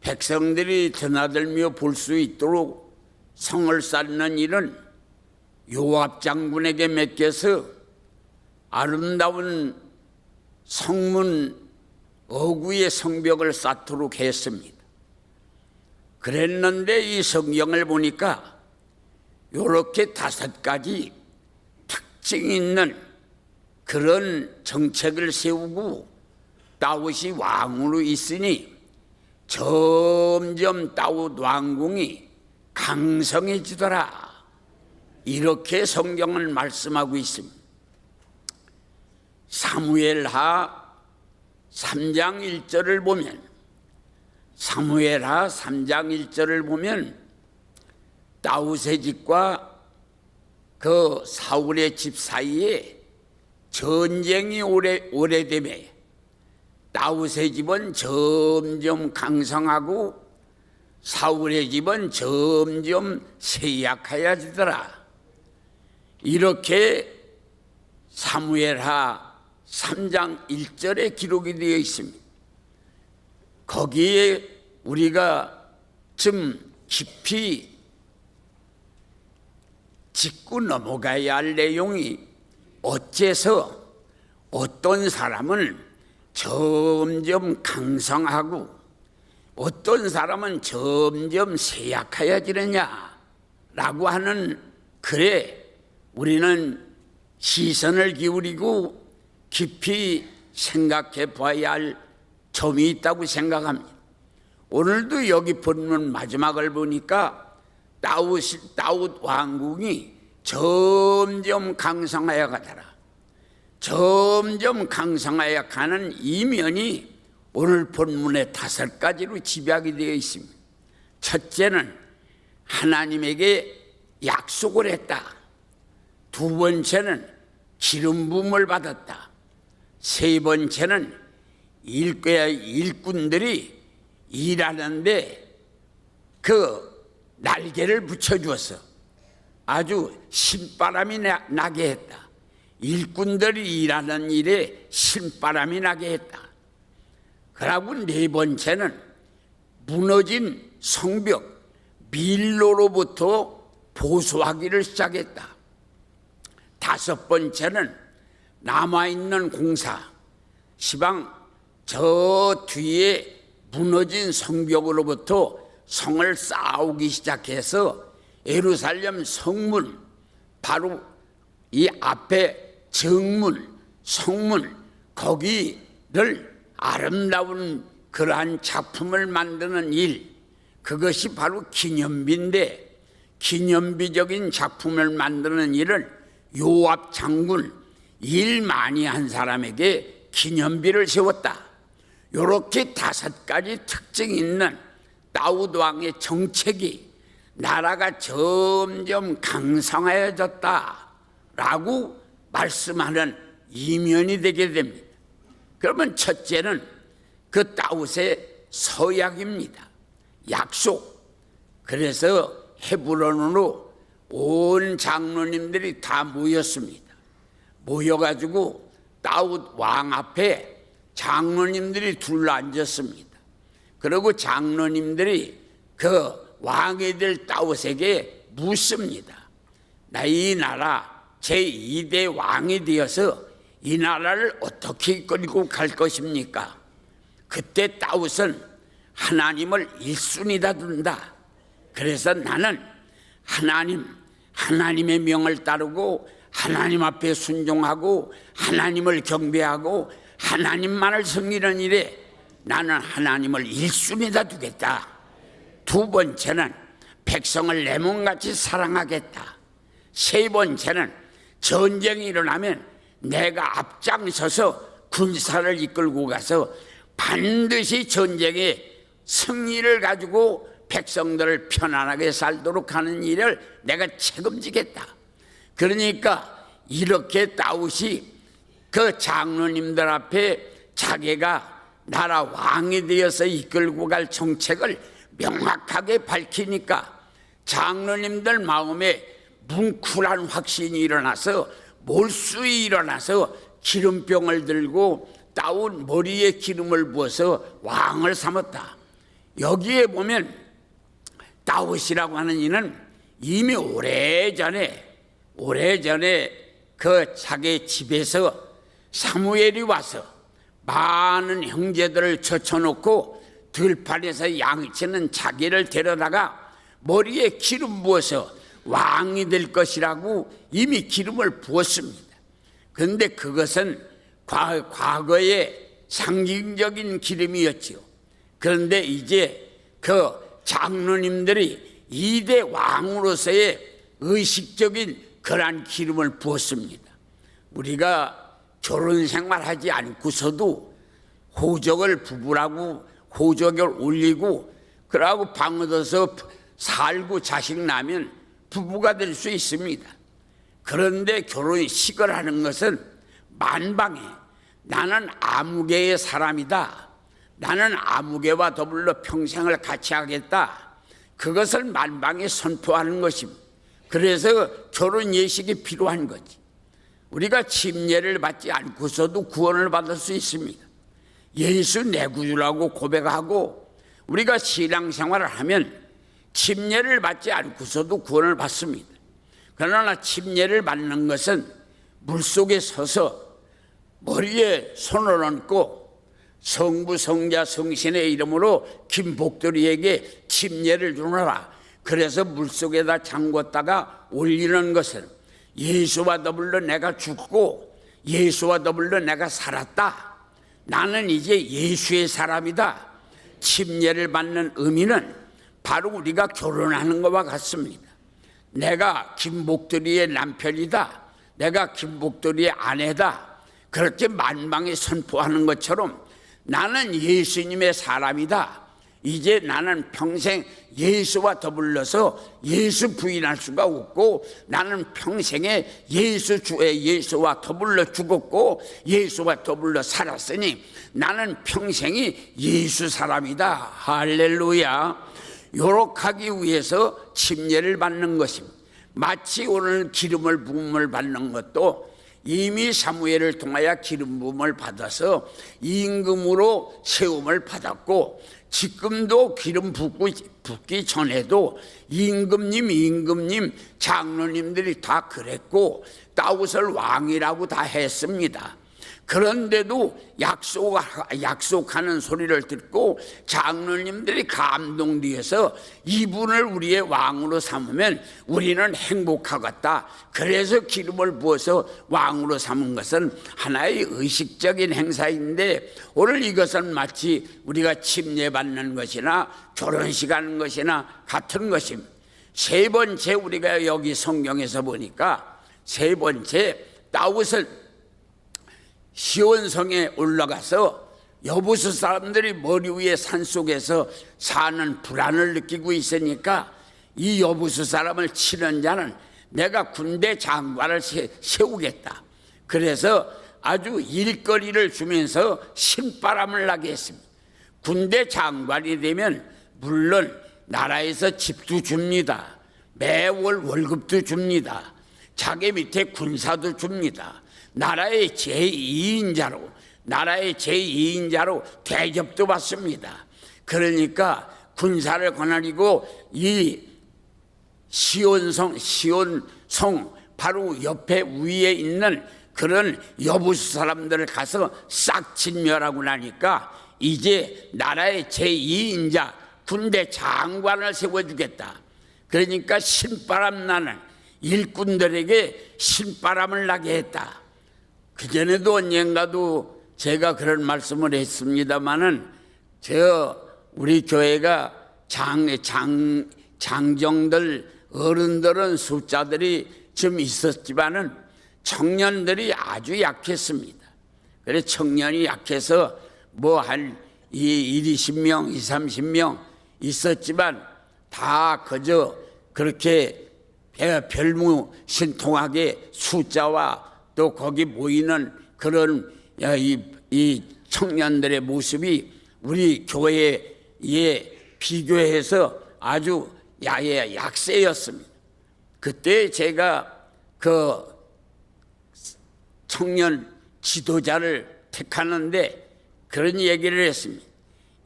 백성들이 드나들며 볼 수 있도록 성을 쌓는 일은 요압 장군에게 맡겨서 아름다운 성문 어구의 성벽을 쌓도록 했습니다. 그랬는데 이 성경을 보니까 이렇게 5가지 특징 있는 그런 정책을 세우고 다윗이 왕으로 있으니 점점 다윗 왕궁이 강성해지더라, 이렇게 성경은 말씀하고 있습니다. 사무엘하 3장 1절을 보면, 사무엘하 3장 1절을 보면 다윗의 집과 그 사울의 집 사이에 전쟁이 오래되매 다윗의 집은 점점 강성하고 사울의 집은 점점 쇠약해지더라, 이렇게 사무엘하 3장 1절에 기록이 되어 있습니다. 거기에 우리가 좀 깊이 짚고 넘어가야 할 내용이, 어째서 어떤 사람은 점점 강성하고 어떤 사람은 점점 쇠약해지느냐라고 하는, 그래 우리는 시선을 기울이고 깊이 생각해 봐야 할 점이 있다고 생각합니다. 오늘도 여기 본문 마지막을 보니까 다윗 왕궁이 점점 강성하여 가더라. 점점 강성하여 가는 이면이 오늘 본문의 5가지로 집약이 되어 있습니다. 첫째는 하나님에게 약속을 했다. 2번째는 기름 부음을 받았다. 3번째는 일꾼들이 일하는데 그 날개를 붙여주어서 아주 신바람이 나게 했다. 일꾼들이 일하는 일에 신바람이 나게 했다. 그리고 4번째는 무너진 성벽 밀로로부터 보수하기를 시작했다. 5번째는 남아있는 공사, 시방 저 뒤에 무너진 성벽으로부터 성을 쌓기 시작해서 예루살렘 성문, 바로 이 앞에 정문, 성문, 거기를 아름다운 그러한 작품을 만드는 일, 그것이 바로 기념비인데, 기념비적인 작품을 만드는 일을 요압 장군, 일 많이 한 사람에게 기념비를 세웠다. 이렇게 5가지 특징이 있는 다윗 왕의 정책이 나라가 점점 강성해졌다라고 말씀하는 이면이 되게 됩니다. 그러면 첫째는 그 다윗의 서약입니다. 약속. 그래서 헤브론으로 온 장로님들이 다 모였습니다. 모여가지고 다윗 왕 앞에 장로님들이 둘러앉았습니다. 그리고 장로님들이 그 왕이 될 다윗에게 묻습니다. 나 이 나라 제2대 왕이 되어서 이 나라를 어떻게 이끌고 갈 것입니까? 그때 다윗은 하나님을 1순위다 둔다. 그래서 나는 하나님의 명을 따르고 하나님 앞에 순종하고 하나님을 경배하고 하나님만을 섬기는 일에 나는 하나님을 1순위다 두겠다. 두 번째는 백성을 내 몸같이 사랑하겠다. 세 번째는 전쟁이 일어나면 내가 앞장서서 군사를 이끌고 가서 반드시 전쟁의 승리를 가지고 백성들을 편안하게 살도록 하는 일을 내가 책임지겠다. 그러니까 이렇게 다윗이 그 장로님들 앞에 자기가 나라 왕이 되어서 이끌고 갈 정책을 명확하게 밝히니까 장로님들 마음에 뭉클한 확신이 일어나서 몰수이 일어나서 기름병을 들고 다윗 머리에 기름을 부어서 왕을 삼았다. 여기에 보면 다윗이라고 하는 이는 이미 오래전에 그 자기 집에서 사무엘이 와서 많은 형제들을 젖혀놓고 들판에서 양치는 자기를 데려다가 머리에 기름 부어서 왕이 될 것이라고 이미 기름을 부었습니다. 그런데 그것은 과거의 상징적인 기름이었지요. 그런데 이제 그 장로님들이 2대 왕으로서의 의식적인 그러한 기름을 부었습니다. 우리가 결혼 생활하지 않고서도 호적을 부부라고 호적을 올리고 그러고 방 얻어서 살고 자식 나면 부부가 될 수 있습니다. 그런데 결혼식을 하는 것은 만방에 나는 아무개의 사람이다. 나는 아무개와 더불어 평생을 같이 하겠다. 그것을 만방에 선포하는 것입니다. 그래서 결혼 예식이 필요한 거지. 우리가 침례를 받지 않고서도 구원을 받을 수 있습니다. 예수 내 구주라고 고백하고 우리가 신앙생활을 하면 침례를 받지 않고서도 구원을 받습니다. 그러나 침례를 받는 것은 물속에 서서 머리에 손을 얹고 성부 성자 성신의 이름으로 김복돌이에게 침례를 주노라. 그래서 물속에다 잠궜다가 올리는 것은 예수와 더불어 내가 죽고 예수와 더불어 내가 살았다. 나는 이제 예수의 사람이다. 침례를 받는 의미는 바로 우리가 결혼하는 것과 같습니다. 내가 김복돌이의 남편이다. 내가 김복돌이의 아내다. 그렇게 만방에 선포하는 것처럼 나는 예수님의 사람이다. 이제 나는 평생 예수와 더불어서 예수 부인할 수가 없고 나는 평생에 예수와 더불어 죽었고 예수와 더불어 살았으니 나는 평생이 예수 사람이다. 할렐루야. 요렇게 위해서 침례를 받는 것입니다. 마치 오늘 기름을 부음을 받는 것도 이미 사무엘을 통하여 기름 부음을 받아서 임금으로 세움을 받았고 지금도 기름 붓기 전에도 임금님 장로님들이 다 그랬고 다윗을 왕이라고 다 했습니다. 그런데도 약속하는 소리를 듣고 장로님들이 감동되어서 이분을 우리의 왕으로 삼으면 우리는 행복하겠다. 그래서 기름을 부어서 왕으로 삼은 것은 하나의 의식적인 행사인데 오늘 이것은 마치 우리가 침례받는 것이나 결혼식 하는 것이나 같은 것입니다. 세 번째 우리가 여기 성경에서 보니까 세 번째 다윗은 시온성에 올라가서 여부수 사람들이 머리 위에 산속에서 사는 불안을 느끼고 있으니까 이 여부수 사람을 치는 자는 내가 군대 장관을 세우겠다. 그래서 아주 일거리를 주면서 신바람을 나게 했습니다. 군대 장관이 되면 물론 나라에서 집도 줍니다. 매월 월급도 줍니다. 자기 밑에 군사도 줍니다. 나라의 제2인자로 대접도 받습니다. 그러니까 군사를 거느리고 이 시온성 바로 옆에 위에 있는 그런 여부수 사람들을 가서 싹 진멸하고 나니까 이제 나라의 제2인자 군대 장관을 세워주겠다. 그러니까 신바람 나는 일꾼들에게 신바람을 나게 했다. 그전에도 언젠가도 제가 그런 말씀을 했습니다마는 우리 교회가 장정들 어른들은 숫자들이 좀 있었지만은 청년들이 아주 약했습니다. 그래서 청년이 약해서 뭐 한 20명, 30명 있었지만 다 그저 그렇게 별무신통하게 숫자와 또 거기 모이는 그런 이 청년들의 모습이 우리 교회에 비교해서 아주 약세였습니다. 그때 제가 그 청년 지도자를 택하는데 그런 얘기를 했습니다.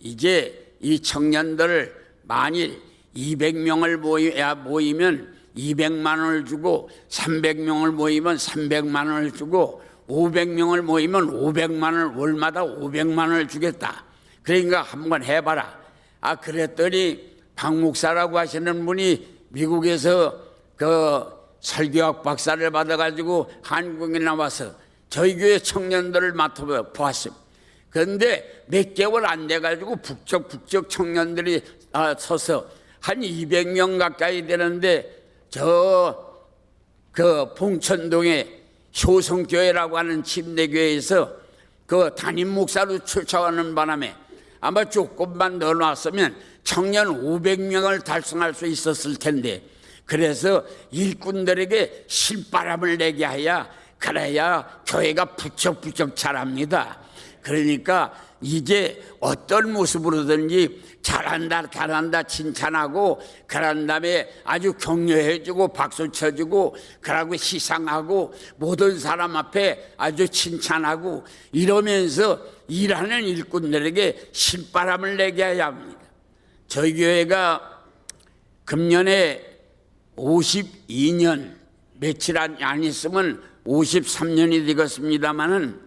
이제 이 청년들을 만일 200명을 모이면 200만 원을 주고 300명을 모이면 300만 원을 주고 500명을 모이면 500만 원을 월마다 500만 원을 주겠다. 그러니까 한번 해봐라. 그랬더니 박 목사라고 하시는 분이 미국에서 그 설교학 박사를 받아가지고 한국에 나와서 저희 교회 청년들을 맡아보았습니다. 그런데 몇 개월 안 돼가지고 북적 청년들이 서서 한 200명 가까이 되는데 그 봉천동에 효성교회라고 하는 침례교회에서 그 담임 목사로 출처하는 바람에 아마 조금만 더 놨으면 청년 500명을 달성할 수 있었을 텐데 그래서 일꾼들에게 신바람을 내게 하여 그래야 교회가 부쩍부쩍 자랍니다. 그러니까 이제 어떤 모습으로든지 잘한다 칭찬하고 그런 다음에 아주 격려해주고 박수 쳐주고 그러고 시상하고 모든 사람 앞에 아주 칭찬하고 이러면서 일하는 일꾼들에게 신바람을 내게 해야 합니다. 저희 교회가 금년에 52년 며칠 안 있으면 53년이 되겠습니다마는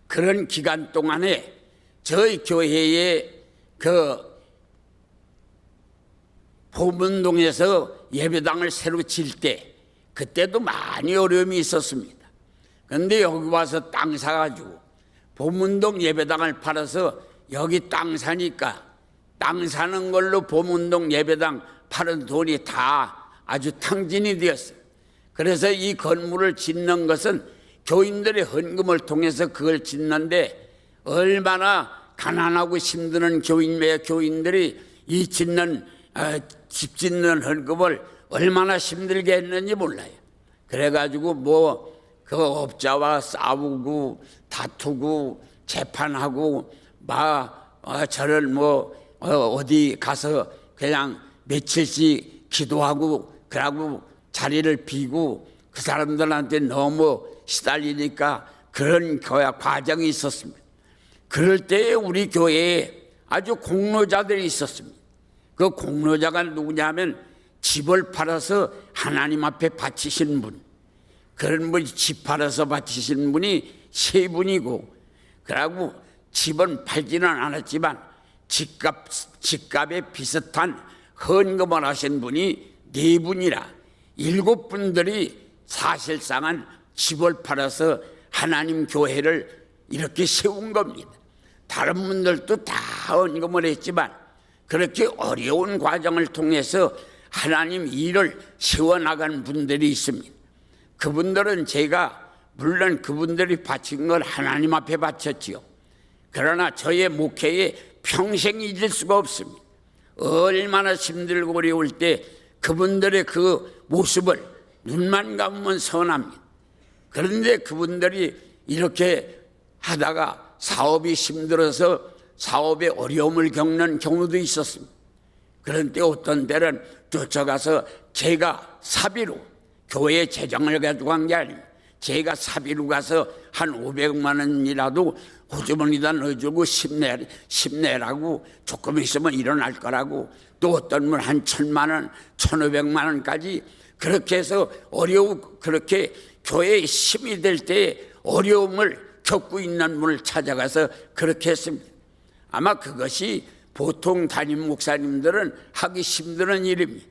그런 기간 동안에 저희 교회에 그 보문동에서 예배당을 새로 질 때 그때도 많이 어려움이 있었습니다. 그런데 여기 와서 땅 사가지고 보문동 예배당을 팔아서 여기 땅 사니까 땅 사는 걸로 보문동 예배당 파는 돈이 다 아주 탕진이 되었어요. 그래서 이 건물을 짓는 것은 교인들의 헌금을 통해서 그걸 짓는데 얼마나 가난하고 힘드는 교인들이 이 집 짓는 헌금을 얼마나 힘들게 했는지 몰라요. 그래가지고 그 업자와 싸우고 다투고 재판하고 저를 어디 가서 그냥 며칠씩 기도하고 그러고 자리를 비고 그 사람들한테 너무 시달리니까 그런 과정이 있었습니다. 그럴 때 우리 교회에 아주 공로자들이 있었습니다. 그 공로자가 누구냐면 집을 팔아서 하나님 앞에 바치신 분, 그런 분이 집 팔아서 바치신 분이 세 분이고 그러고 집은 팔지는 않았지만 집값에 비슷한 헌금을 하신 분이 네 분이라 7분들이 사실상은 집을 팔아서 하나님 교회를 이렇게 세운 겁니다. 다른 분들도 다 헌금을 했지만 그렇게 어려운 과정을 통해서 하나님 일을 세워나간 분들이 있습니다. 그분들은 제가 물론 그분들이 바친 걸 하나님 앞에 바쳤지요. 그러나 저의 목회에 평생 잊을 수가 없습니다. 얼마나 힘들고 어려울 때 그분들의 그 모습을 눈만 감으면 선합니다. 그런데 그분들이 이렇게 하다가 사업이 힘들어서 사업에 어려움을 겪는 경우도 있었습니다. 그런데 어떤 때는 쫓아가서 제가 사비로 교회 재정을 가지고 한 게 아닙니다. 제가 사비로 가서 한 500만 원이라도 호주머니다 넣어주고 힘내라고 조금 있으면 일어날 거라고, 또 어떤 분 한 1,000만 원, 1,500만 원까지 그렇게 해서 그렇게 교회에 힘이 될 때 어려움을 겪고 있는 분을 찾아가서 그렇게 했습니다. 아마 그것이 보통 담임 목사님들은 하기 힘든 일입니다.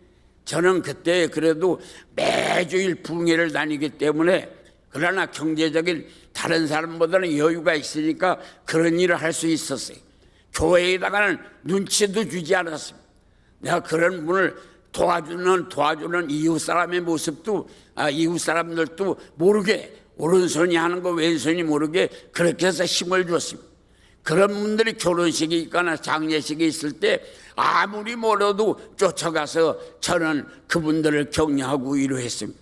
저는 그때 그래도 매주일 부흥회를 다니기 때문에, 그러나 경제적인 다른 사람보다는 여유가 있으니까 그런 일을 할 수 있었어요. 교회에다가는 눈치도 주지 않았습니다. 내가 그런 분을 도와주는 이웃 사람의 모습도, 이웃 사람들도 모르게, 오른손이 하는 거 왼손이 모르게 그렇게 해서 힘을 줬습니다. 그런 분들이 결혼식이 있거나 장례식이 있을 때 아무리 멀어도 쫓아가서 저는 그분들을 격려하고 위로했습니다.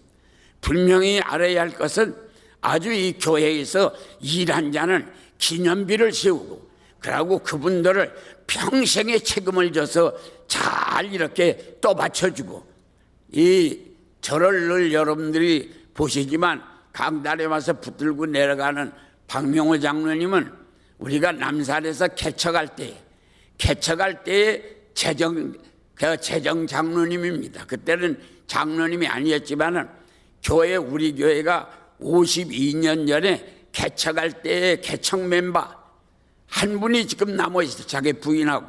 분명히 알아야 할 것은 아주 이 교회에서 일한 자는 기념비를 세우고, 그러고 그분들을 평생의 책임을 져서 잘 이렇게 떠받쳐주고, 저를 늘 여러분들이 보시지만 강단에 와서 붙들고 내려가는 박명호 장로님은 우리가 남산에서 개척할 때에 재정 장로님입니다. 그때는 장로님이 아니었지만은 우리 교회가 52년 전에 개척할 때의 개척 멤버 한 분이 지금 남아있어요. 자기 부인하고.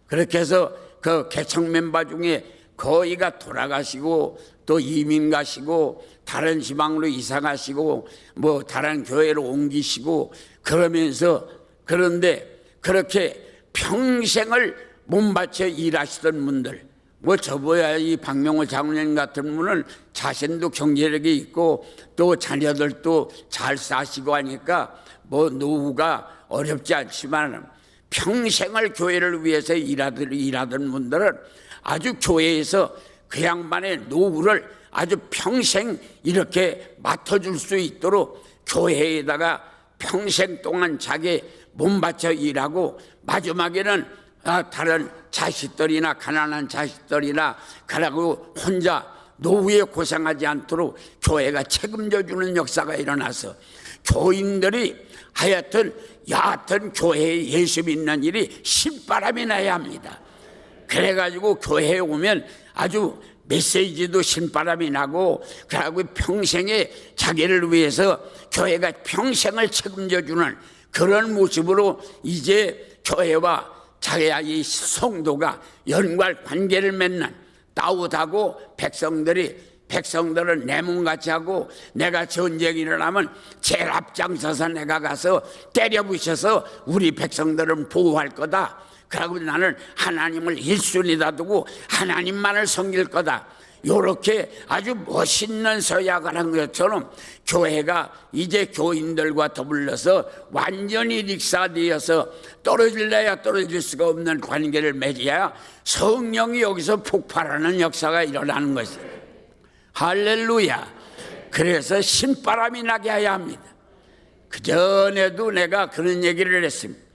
그렇게 해서 그 개척 멤버 중에 거의가 돌아가시고 또 이민 가시고 다른 지방으로 이사 가시고 뭐 다른 교회로 옮기시고 그러면서, 그런데 그렇게 평생을 몸바쳐 일하시던 분들, 뭐 저보야 이 박명호 장로님 같은 분은 자신도 경제력이 있고 또 자녀들도 잘 사시고 하니까 뭐 노후가 어렵지 않지만, 평생을 교회를 위해서 일하던 분들은 아주 교회에서 그 양반의 노후를 아주 평생 이렇게 맡아줄 수 있도록 교회에다가 평생 동안 자기 몸바쳐 일하고, 마지막에는 다른 자식들이나 가난한 자식들이나 그러고 혼자 노후에 고생하지 않도록 교회가 책임져 주는 역사가 일어나서 교인들이 하여튼 여하튼 교회에 예수 믿는 일이 신바람이 나야 합니다. 그래가지고 교회에 오면 아주 메시지도 신바람이 나고, 그리고 평생에 자기를 위해서 교회가 평생을 책임져 주는 그런 모습으로 이제 교회와 자기의 성도가 연관 관계를 맺는, 따뜻하고 백성들은 내 몸같이 하고, 내가 전쟁이 일어나면 제일 앞장서서 내가 가서 때려 부셔서 우리 백성들은 보호할 거다. 그리고 나는 하나님을 1순위다 두고 하나님만을 섬길 거다. 요렇게 아주 멋있는 서약을 한 것처럼 교회가 이제 교인들과 더불어서 완전히 릭사되어서 떨어질래야 떨어질 수가 없는 관계를 맺어야 성령이 여기서 폭발하는 역사가 일어나는 것이에요. 할렐루야. 그래서 신바람이 나게 해야 합니다. 그전에도 내가 그런 얘기를 했습니다.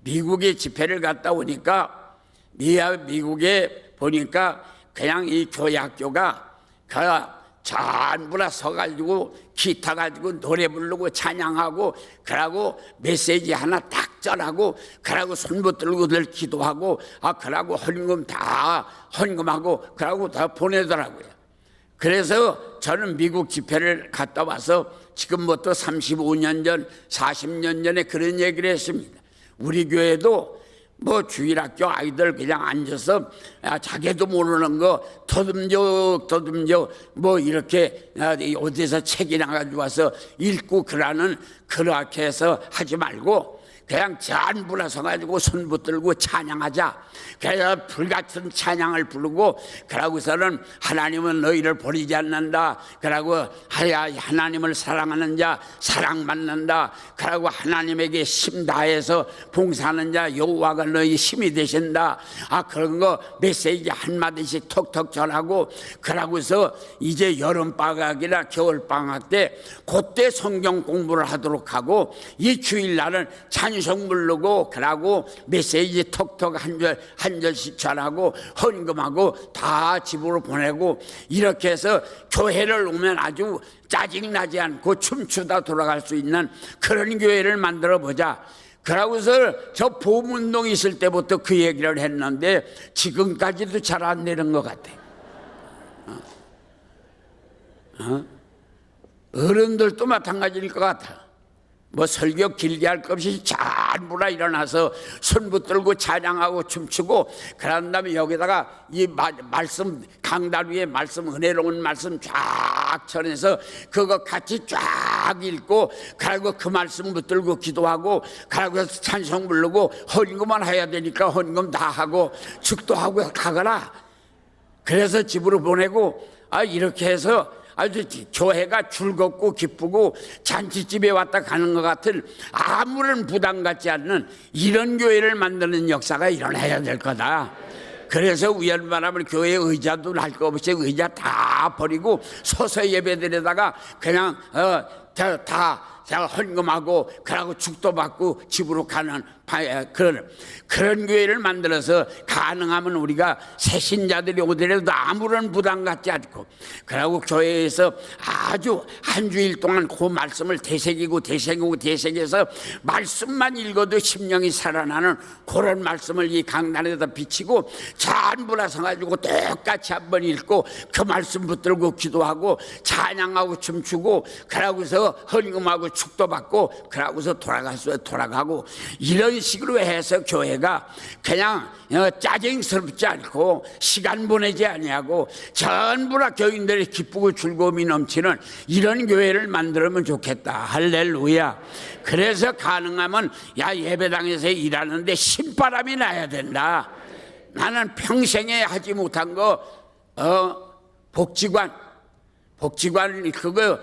미국에 집회를 갔다 오니까 미국에 보니까 그냥 이 교회 학교가 전부 다 서가지고 기타 가지고 노래 부르고 찬양하고, 그러고 메시지 하나 딱 전하고, 그러고 손 붙들고들 기도하고, 그러고 헌금 다 헌금하고, 그러고 다 보내더라고요. 그래서 저는 미국 집회를 갔다 와서 지금부터 35년 전, 40년 전에 그런 얘기를 했습니다. 우리 교회도 뭐 주일학교 아이들 그냥 앉아서 자기도 모르는 거 더듬적 뭐 이렇게 어디서 책이나 가지고 와서 읽고 그렇게 해서 하지 말고 그냥 전부 다 서가지고 손 붙들고 찬양하자. 그래서 불같은 찬양을 부르고, 그러고서는 하나님은 너희를 버리지 않는다. 그러고 하나님을 사랑하는 자 사랑받는다. 그러고 하나님에게 힘 다해서 봉사하는 자 여호와가 너희 힘이 되신다. 그런 거 메시지 한마디씩 톡톡 전하고, 그러고서 이제 여름방학이나 겨울방학 때 그때 성경 공부를 하도록 하고, 이 주일날은 찬양 찬송 부르고 그러고 메시지 톡톡 한 절씩 전하고 헌금하고 다 집으로 보내고 이렇게 해서 교회를 오면 아주 짜증나지 않고 춤추다 돌아갈 수 있는 그런 교회를 만들어 보자. 그러고서 저 보문동 있을 때부터 그 얘기를 했는데 지금까지도 잘 안 되는 것 같아. 어른들도 마찬가지일 것 같아. 뭐 설교 길게 할 것 없이 전부라 일어나서 손 붙들고 찬양하고 춤추고 그런 다음에 여기다가 이 말씀 강단 위에 말씀 은혜로운 말씀 쫙 전해서 그거 같이 쫙 읽고 그리고 그 말씀 붙들고 기도하고 그리고 찬송 부르고 헌금만 해야 되니까 헌금 다 하고 축도하고 가거라. 그래서 집으로 보내고 이렇게 해서 아주 교회가 즐겁고 기쁘고 잔치집에 왔다 가는 것 같은 아무런 부담 갖지 않는 이런 교회를 만드는 역사가 일어나야 될 거다. 그래서 우연바람을 교회 의자도 날 거 없이 의자 다 버리고 서서 예배드리다가 그냥 다 헌금하고 그러고 축도 받고 집으로 가는 그런 교회를 만들어서 가능하면 우리가 새신자들이 오더라도 아무런 부담 갖지 않고 그러고 교회에서 아주 한 주일 동안 그 말씀을 되새겨서 말씀만 읽어도 심령이 살아나는 그런 말씀을 이 강단에다 비치고 전부 다 서가지고 똑같이 한번 읽고 그 말씀 붙들고 기도하고 찬양하고 춤추고 그러고서 헌금하고 축도 받고 그러고서 돌아가고 이런 식으로 해서 교회가 그냥 짜증스럽지 않고 시간 보내지 아니하고 전부 다 교인들이 기쁘고 즐거움이 넘치는 이런 교회를 만들면 좋겠다. 할렐루야. 그래서 가능하면 예배당에서 일하는데 신바람이 나야 된다. 나는 평생에 하지 못한 거 복지관 그거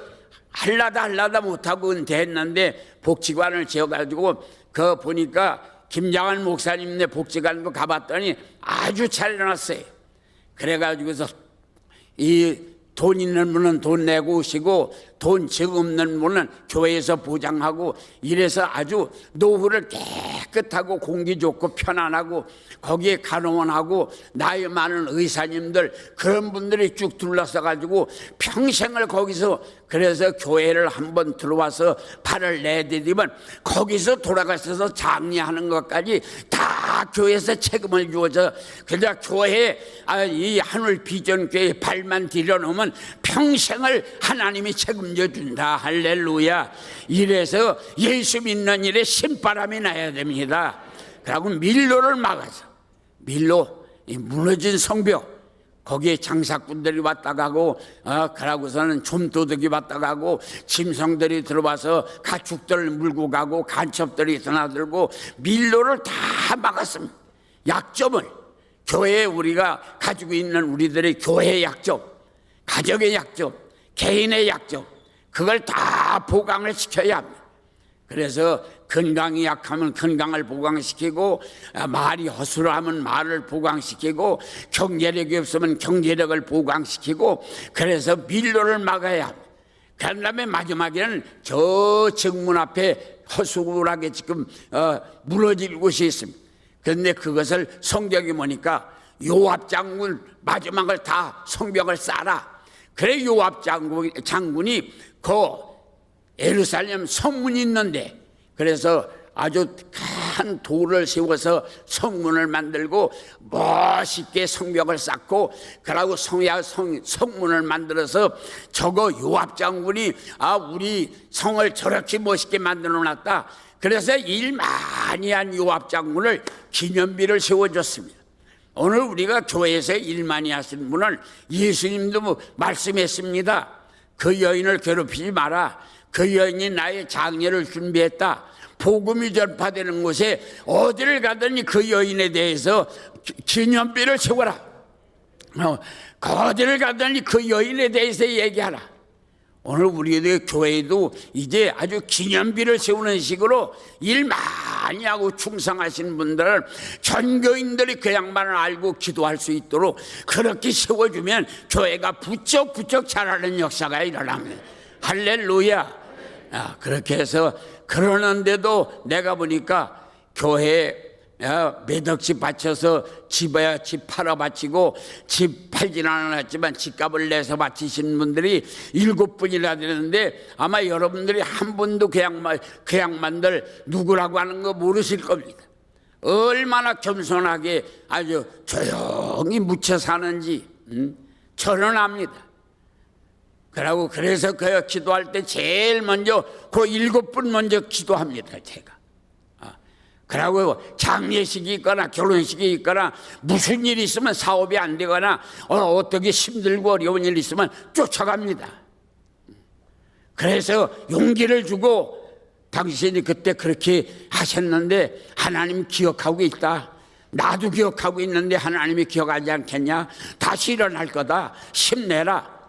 할라다 못하고 은퇴했는데 복지관을 지어가지고 그 보니까 김장한 목사님네 복지관도 가봤더니 아주 잘 해놨어요. 그래가지고서 이 돈 있는 분은 돈 내고 오시고 돈 적 없는 분은 교회에서 보장하고 이래서 아주 노후를 깨끗하고 공기 좋고 편안하고 거기에 간호원하고 나이 많은 의사님들 그런 분들이 쭉 둘러싸 가지고 평생을 거기서 그래서 교회를 한번 들어와서 발을 내디디면 거기서 돌아가셔서 장례하는 것까지 다 교회에서 책임을 주어서 그냥 교회에 이 하늘 비전교회 발만 들여놓으면 평생을 하나님이 책임져 준다. 할렐루야. 이래서 예수 믿는 일에 신바람이 나야 됩니다. 그리고 밀로를 막아서 밀로 이 무너진 성벽 거기에 장사꾼들이 왔다 가고 그러고서는 좀도둑이 왔다 가고 짐승들이 들어와서 가축들을 물고 가고 간첩들이 드나들고 밀로를 다 막았습니다. 약점을 교회에 우리가 가지고 있는 우리들의 교회의 약점, 가정의 약점, 개인의 약점 그걸 다 보강을 시켜야 합니다. 그래서 건강이 약하면 건강을 보강시키고 말이 허술하면 말을 보강시키고 경제력이 없으면 경제력을 보강시키고 그래서 밀로를 막아야 합니다. 그 다음에 마지막에는 저 정문 앞에 허술하게 지금 무너질 곳이 있습니다. 그런데 그것을 성경이 보니까 요압 장군 마지막을 다 성벽을 쌓아라. 그래 요압 장군이 그 예루살렘 성문이 있는데 그래서 아주 큰 돌을 세워서 성문을 만들고 멋있게 성벽을 쌓고 그러고 성문을 만들어서 저거 요압 장군이 우리 성을 저렇게 멋있게 만들어 놨다. 그래서 일 많이 한 요압 장군을 기념비를 세워줬습니다. 오늘 우리가 교회에서 일 많이 하시는 분은 예수님도 말씀했습니다. 그 여인을 괴롭히지 마라. 그 여인이 나의 장례를 준비했다. 복음이 전파되는 곳에 어디를 가더니 그 여인에 대해서 기념비를 세워라. 어디를 가더니 그 여인에 대해서 얘기하라. 오늘 우리의 교회도 이제 아주 기념비를 세우는 식으로 일 많이 하고 충성하신 분들은 전 교인들이 그 양반을 알고 기도할 수 있도록 그렇게 세워주면 교회가 부쩍부쩍 자라는 역사가 일어납니다. 할렐루야. 그렇게 해서 그러는데도 내가 보니까 교회에 몇 억씩 바쳐서 집 팔아 바치고 집 팔지는 않았지만 집값을 내서 바치신 분들이 7분이나 되는데 아마 여러분들이 한 분도 그 양반들 누구라고 하는 거 모르실 겁니다. 얼마나 겸손하게 아주 조용히 묻혀 사는지 저는 압니다. 그래서 그 기도할 때 제일 먼저 그 7분 먼저 기도합니다. 제가. 그리고 장례식이 있거나 결혼식이 있거나 무슨 일이 있으면 사업이 안 되거나 어떻게 힘들고 어려운 일이 있으면 쫓아갑니다. 그래서 용기를 주고 당신이 그때 그렇게 하셨는데 하나님 기억하고 있다. 나도 기억하고 있는데 하나님이 기억하지 않겠냐. 다시 일어날 거다. 힘내라.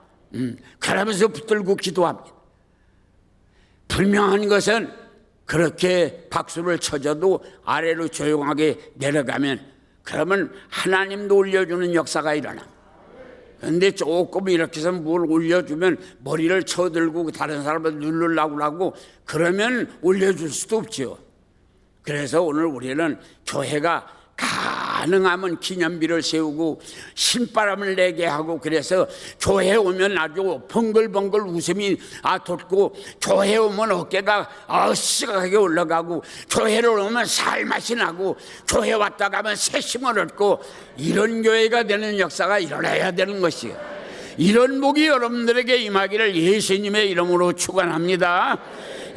그러면서 붙들고 기도합니다. 분명한 것은 그렇게 박수를 쳐줘도 아래로 조용하게 내려가면 그러면 하나님도 올려주는 역사가 일어나. 그런데 조금 이렇게 해서 뭘 올려주면 머리를 쳐들고 다른 사람을 누르려고 하고 그러면 올려줄 수도 없죠. 그래서 오늘 우리는 교회가 가능하면 기념비를 세우고 신바람을 내게 하고 그래서 교회 오면 아주 벙글벙글 웃음이 돋고 교회 오면 어깨가 시각하게 올라가고 교회를 오면 살맛이 나고 교회 왔다 가면 새 힘을 얻고 이런 교회가 되는 역사가 일어나야 되는 것이에요. 이런 복이 여러분들에게 임하기를 예수님의 이름으로 축원합니다.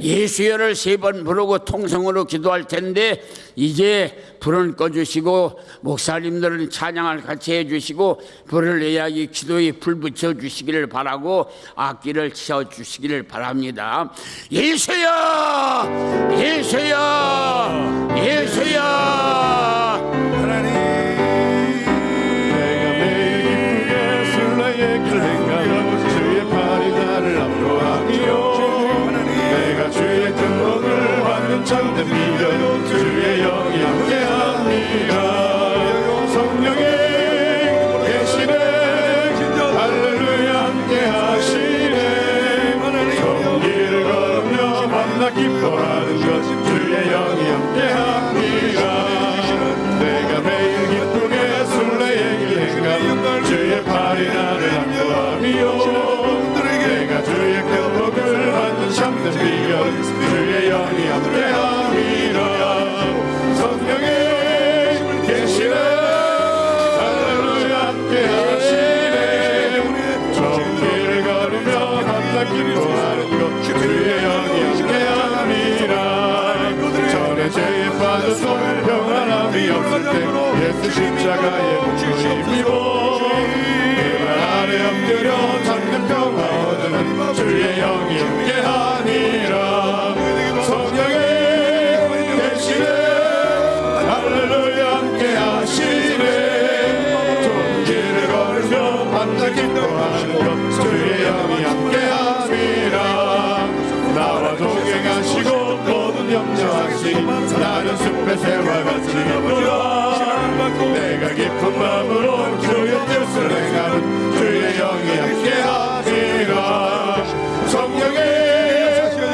예수여를 3번 부르고 통성으로 기도할 텐데 이제 불은 꺼주시고 목사님들은 찬양을 같이 해주시고 불을 내야 이 기도에 불 붙여주시기를 바라고 악기를 치워주시기를 바랍니다. 예수여 예수여 예수여 하나님 내가 매일 기쁘게 술래의 길 행하며 주의 팔이 나를 압도하며 내가 주의 큰 복을 받는 참된 믿음 주의 영이 함께합니다. 성령의 계시네 할렐루야 함께하시네 정길을 걸으며 만나 기뻐하는 것 주의 영이 함께합니다. 내가 매일 기쁘게 순례의 길 행하며 주의 팔이 나를 압도하며 내가 주의 큰 복을 받는 참된 비결 주의 영이 함께합니다. 성령의 계시네 할렐루야 함께하시네 정길을 걸으며 만나 기뻐하는 것 주의 영이 함께합니다. 전에 죄에 빠져서 평안함이 없을 때 예수 십자가의 목숨을 입고 그발 아래 엎드려 찾는 평화 얻으면 주의 영이 함께하니라. 성령의 계시네 할렐루야 함께하시네 좋은 길을 걸으며 만나 기뻐하는 것 주의 영이 함께하니라. 나와 동행하시고 모든 염려하시니 나는 숲의 새와 같이 기쁘다. 내가 깊은 마음으로 주의 뜻을 행하는 주의 영이 함께하니라. 성령의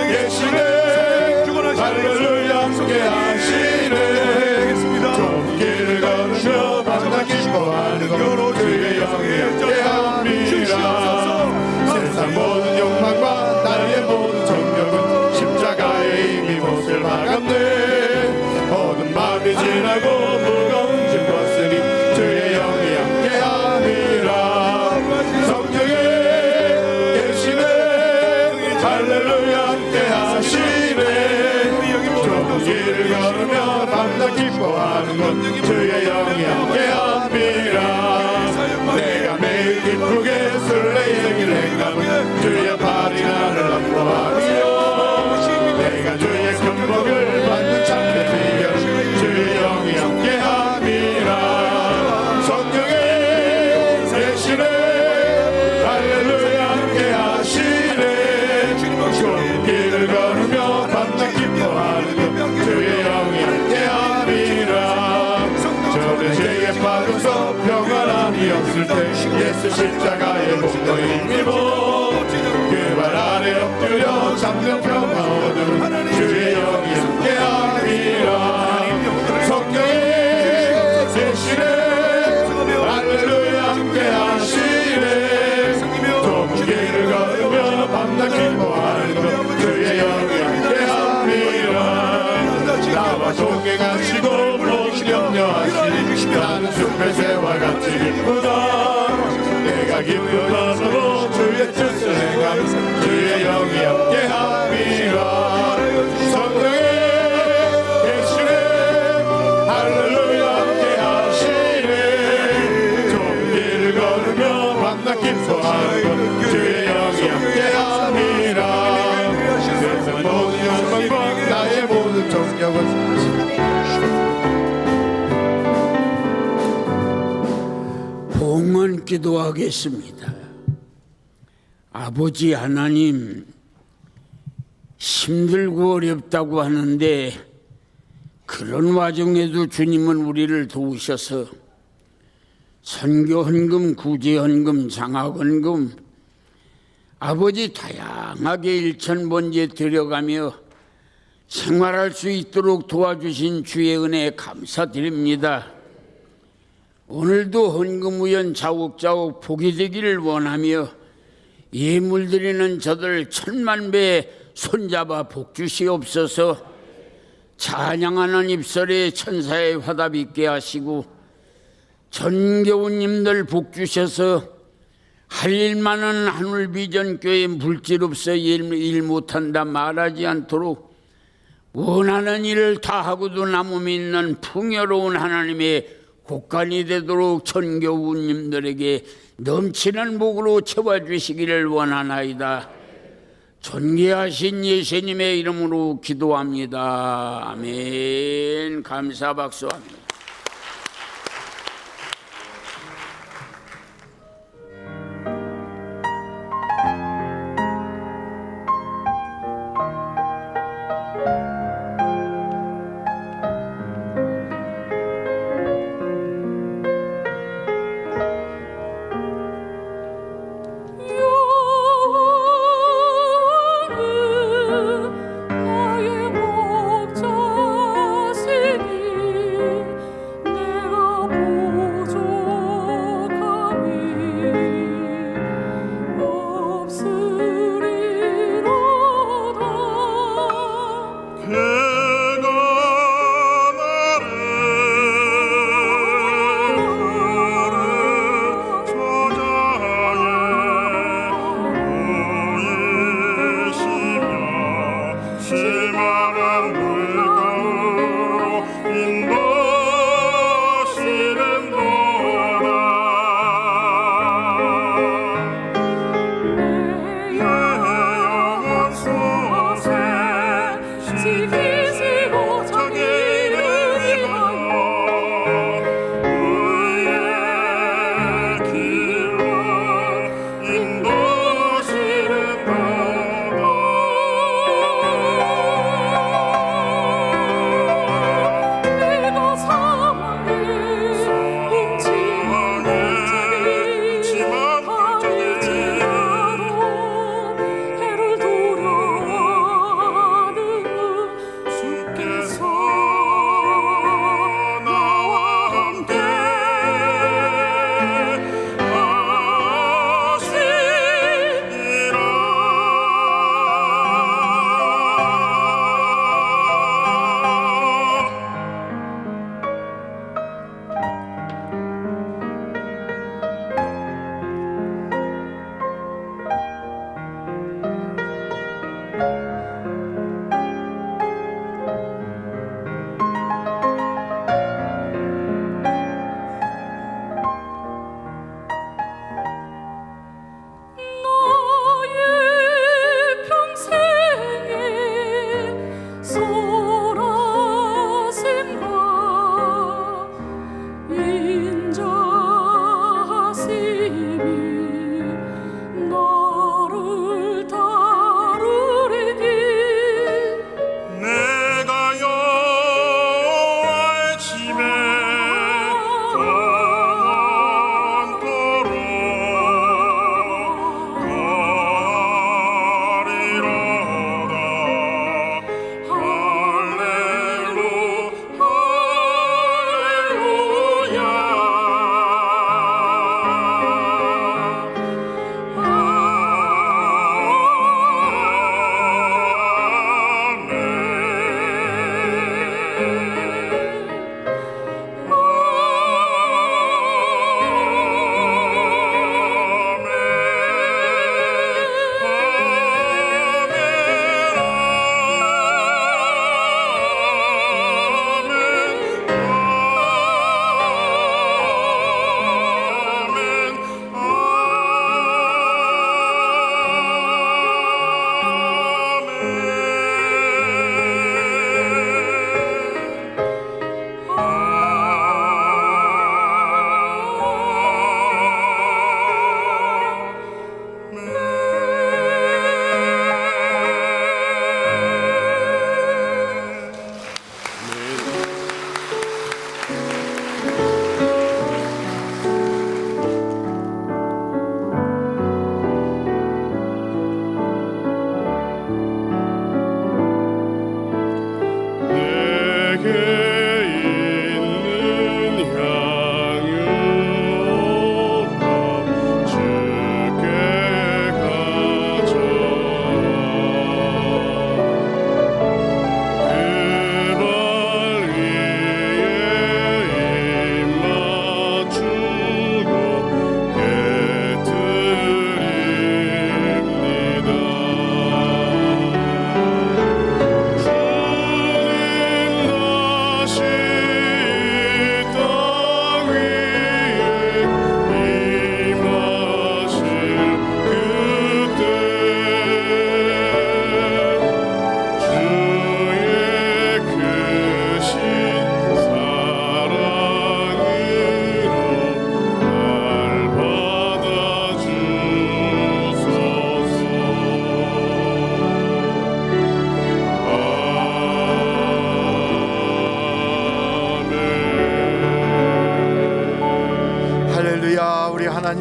계시네 할렐루야 함께하시네 좋은 길을 걸으며 만나 기뻐하는 것 주의 영이 함께합니다. 세상 모든 욕망과 나의 모든 정욕은 십자가에 이미 못을 박았네. 어두운 밤이 지나고 무거운 짐 벗으니 주의 영이 함께하니라. 성령의 계시네 할렐루야 함께하시네 좋은 길을 걸으며 밤낮 기뻐하는 것 주의 영이 함께합니다. 내가 매일 기쁘게 순례의 길 행하며 주의 팔이 나를 압도하며 내가 주의 큰 복을 받는 참된 비결 주의 영이 함께합니다. 성령의 계시네 할렐루야 함께하시네 좋은 길을 걸으며 밤낮 기뻐하는 것 주의 영이 함께합니다. 전에 죄에 빠져서 평안함이 없을 때 예수 십자가의 목도 힘입어 그 발 아래 엎드려 잡는 평화 동행하시고 모든 염려하시니 나는 숲의 새와 같이 기쁘다. 내가 기쁘다서도 주의 뜻을 행하며 주의 영이 함께함이라. 성령의 계시네 할렐루야 함께하시네. 좋은 길을 걸으며 만나 기뻐하는 주의 영이 함께함이라. 세상 모든 영광과 나의 모든 정력은 봉헌 기도하겠습니다. 아버지 하나님, 힘들고 어렵다고 하는데 그런 와중에도 주님은 우리를 도우셔서 선교헌금, 구제헌금, 장학헌금 아버지 다양하게 일천번제 드려가며 생활할 수 있도록 도와주신 주의 은혜에 감사드립니다. 오늘도 헌금우연 자욱자욱 복이 되기를 원하며 예물 드리는 저들 10,000배 손잡아 복 주시옵소서. 찬양하는 입술에 천사의 화답 있게 하시고 전교우님들 복 주셔서 할 일 많은 하늘비전교회 물질 없어 일 못한다 말하지 않도록 원하는 일을 다 하고도 남음이 있는 풍요로운 하나님의 곳간이 되도록 전교우님들에게 넘치는 복으로 채워주시기를 원하나이다. 존귀하신 예수님의 이름으로 기도합니다. 아멘. 감사 박수합니다. 나의 목자시니 너를 다루리니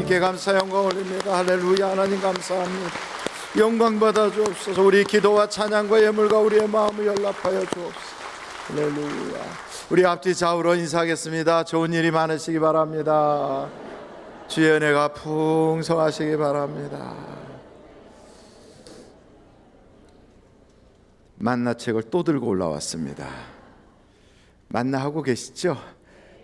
주님께 감사 영광 올립니다. 할렐루야. 하나님 감사합니다. 영광 받아 주옵소서. 우리 기도와 찬양과 예물과 우리의 마음을 연락하여 주옵소서. 할렐루야. 우리 앞뒤 좌우로 인사하겠습니다. 좋은 일이 많으시기 바랍니다. 주의 은혜가 풍성하시기 바랍니다. 만나책을 또 들고 올라왔습니다. 만나 하고 계시죠?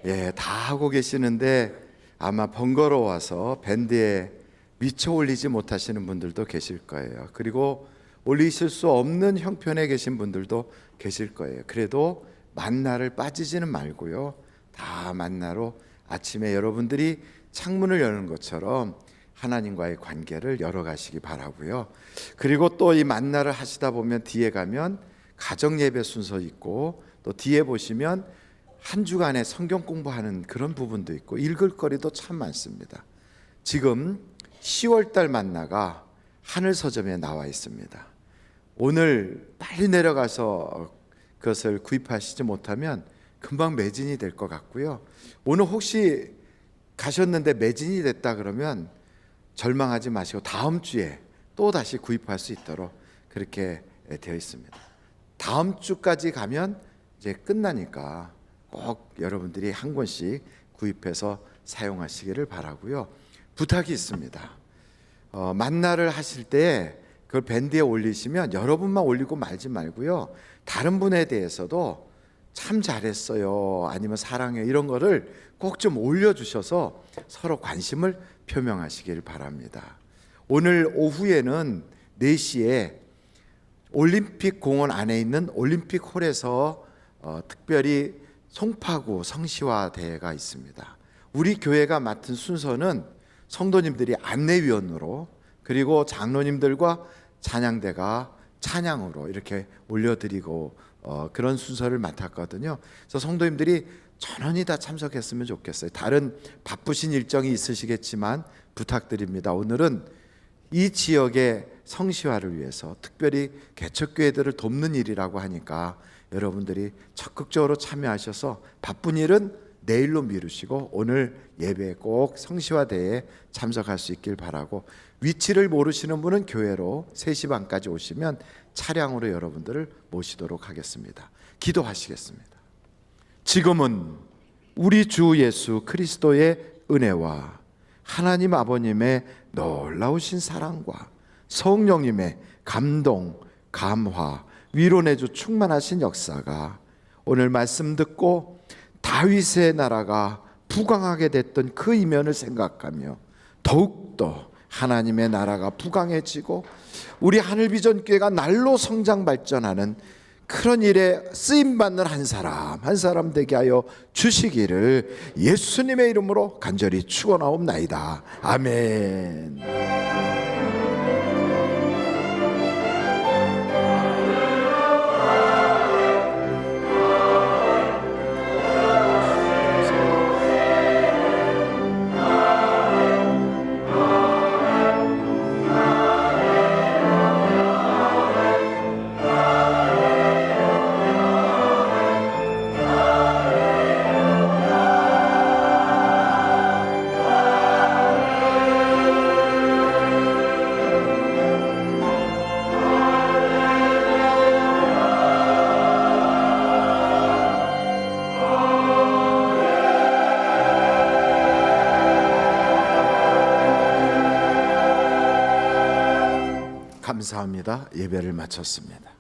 예, 다 하고 계시는데 아마 번거로워서 밴드에 미처 올리지 못하시는 분들도 계실 거예요. 그리고 올리실 수 없는 형편에 계신 분들도 계실 거예요. 그래도 만나를 빠지지는 말고요. 다 만나로 아침에 여러분들이 창문을 여는 것처럼 하나님과의 관계를 열어가시기 바라고요. 그리고 또 이 만나를 하시다 보면 뒤에 가면 가정 예배 순서 있고 또 뒤에 보시면 한 주간에 성경 공부하는 그런 부분도 있고 읽을 거리도 참 많습니다. 지금 10월달 만나가 하늘 서점에 나와 있습니다. 오늘 빨리 내려가서 그것을 구입하시지 못하면 금방 매진이 될 것 같고요. 오늘 혹시 가셨는데 매진이 됐다 그러면 절망하지 마시고 다음 주에 또 다시 구입할 수 있도록 그렇게 되어 있습니다. 다음 주까지 가면 이제 끝나니까 꼭 여러분들이 한 권씩 구입해서 사용하시기를 바라고요. 부탁이 있습니다. 만나를 하실 때 그걸 밴드에 올리시면 여러분만 올리고 말지 말고요. 다른 분에 대해서도 참 잘했어요, 아니면 사랑해요, 이런 거를 꼭 좀 올려주셔서 서로 관심을 표명하시길 바랍니다. 오늘 오후에는 4시에 올림픽 공원 안에 있는 올림픽 홀에서 특별히 송파구 성시화 대회가 있습니다. 우리 교회가 맡은 순서는 성도님들이 안내위원으로, 그리고 장로님들과 찬양대가 찬양으로 이렇게 올려드리고 그런 순서를 맡았거든요. 그래서 성도님들이 전원이 다 참석했으면 좋겠어요. 다른 바쁘신 일정이 있으시겠지만 부탁드립니다. 오늘은 이 지역의 성시화를 위해서 특별히 개척교회들을 돕는 일이라고 하니까 여러분들이 적극적으로 참여하셔서 바쁜 일은 내일로 미루시고 오늘 예배에 꼭 성시화대회에 참석할 수 있길 바라고, 위치를 모르시는 분은 교회로 3시 반까지 오시면 차량으로 여러분들을 모시도록 하겠습니다. 기도하시겠습니다. 지금은 우리 주 예수 그리스도의 은혜와 하나님 아버님의 놀라우신 사랑과 성령님의 감동, 감화, 위로내주 충만하신 역사가 오늘 말씀 듣고 다윗의 나라가 부강하게 됐던 그 이면을 생각하며 더욱더 하나님의 나라가 부강해지고 우리 하늘비전교회가 날로 성장 발전하는 그런 일에 쓰임받는 한 사람 되게 하여 주시기를 예수님의 이름으로 간절히 축원하옵나이다. 아멘. 감사합니다. 예배를 마쳤습니다.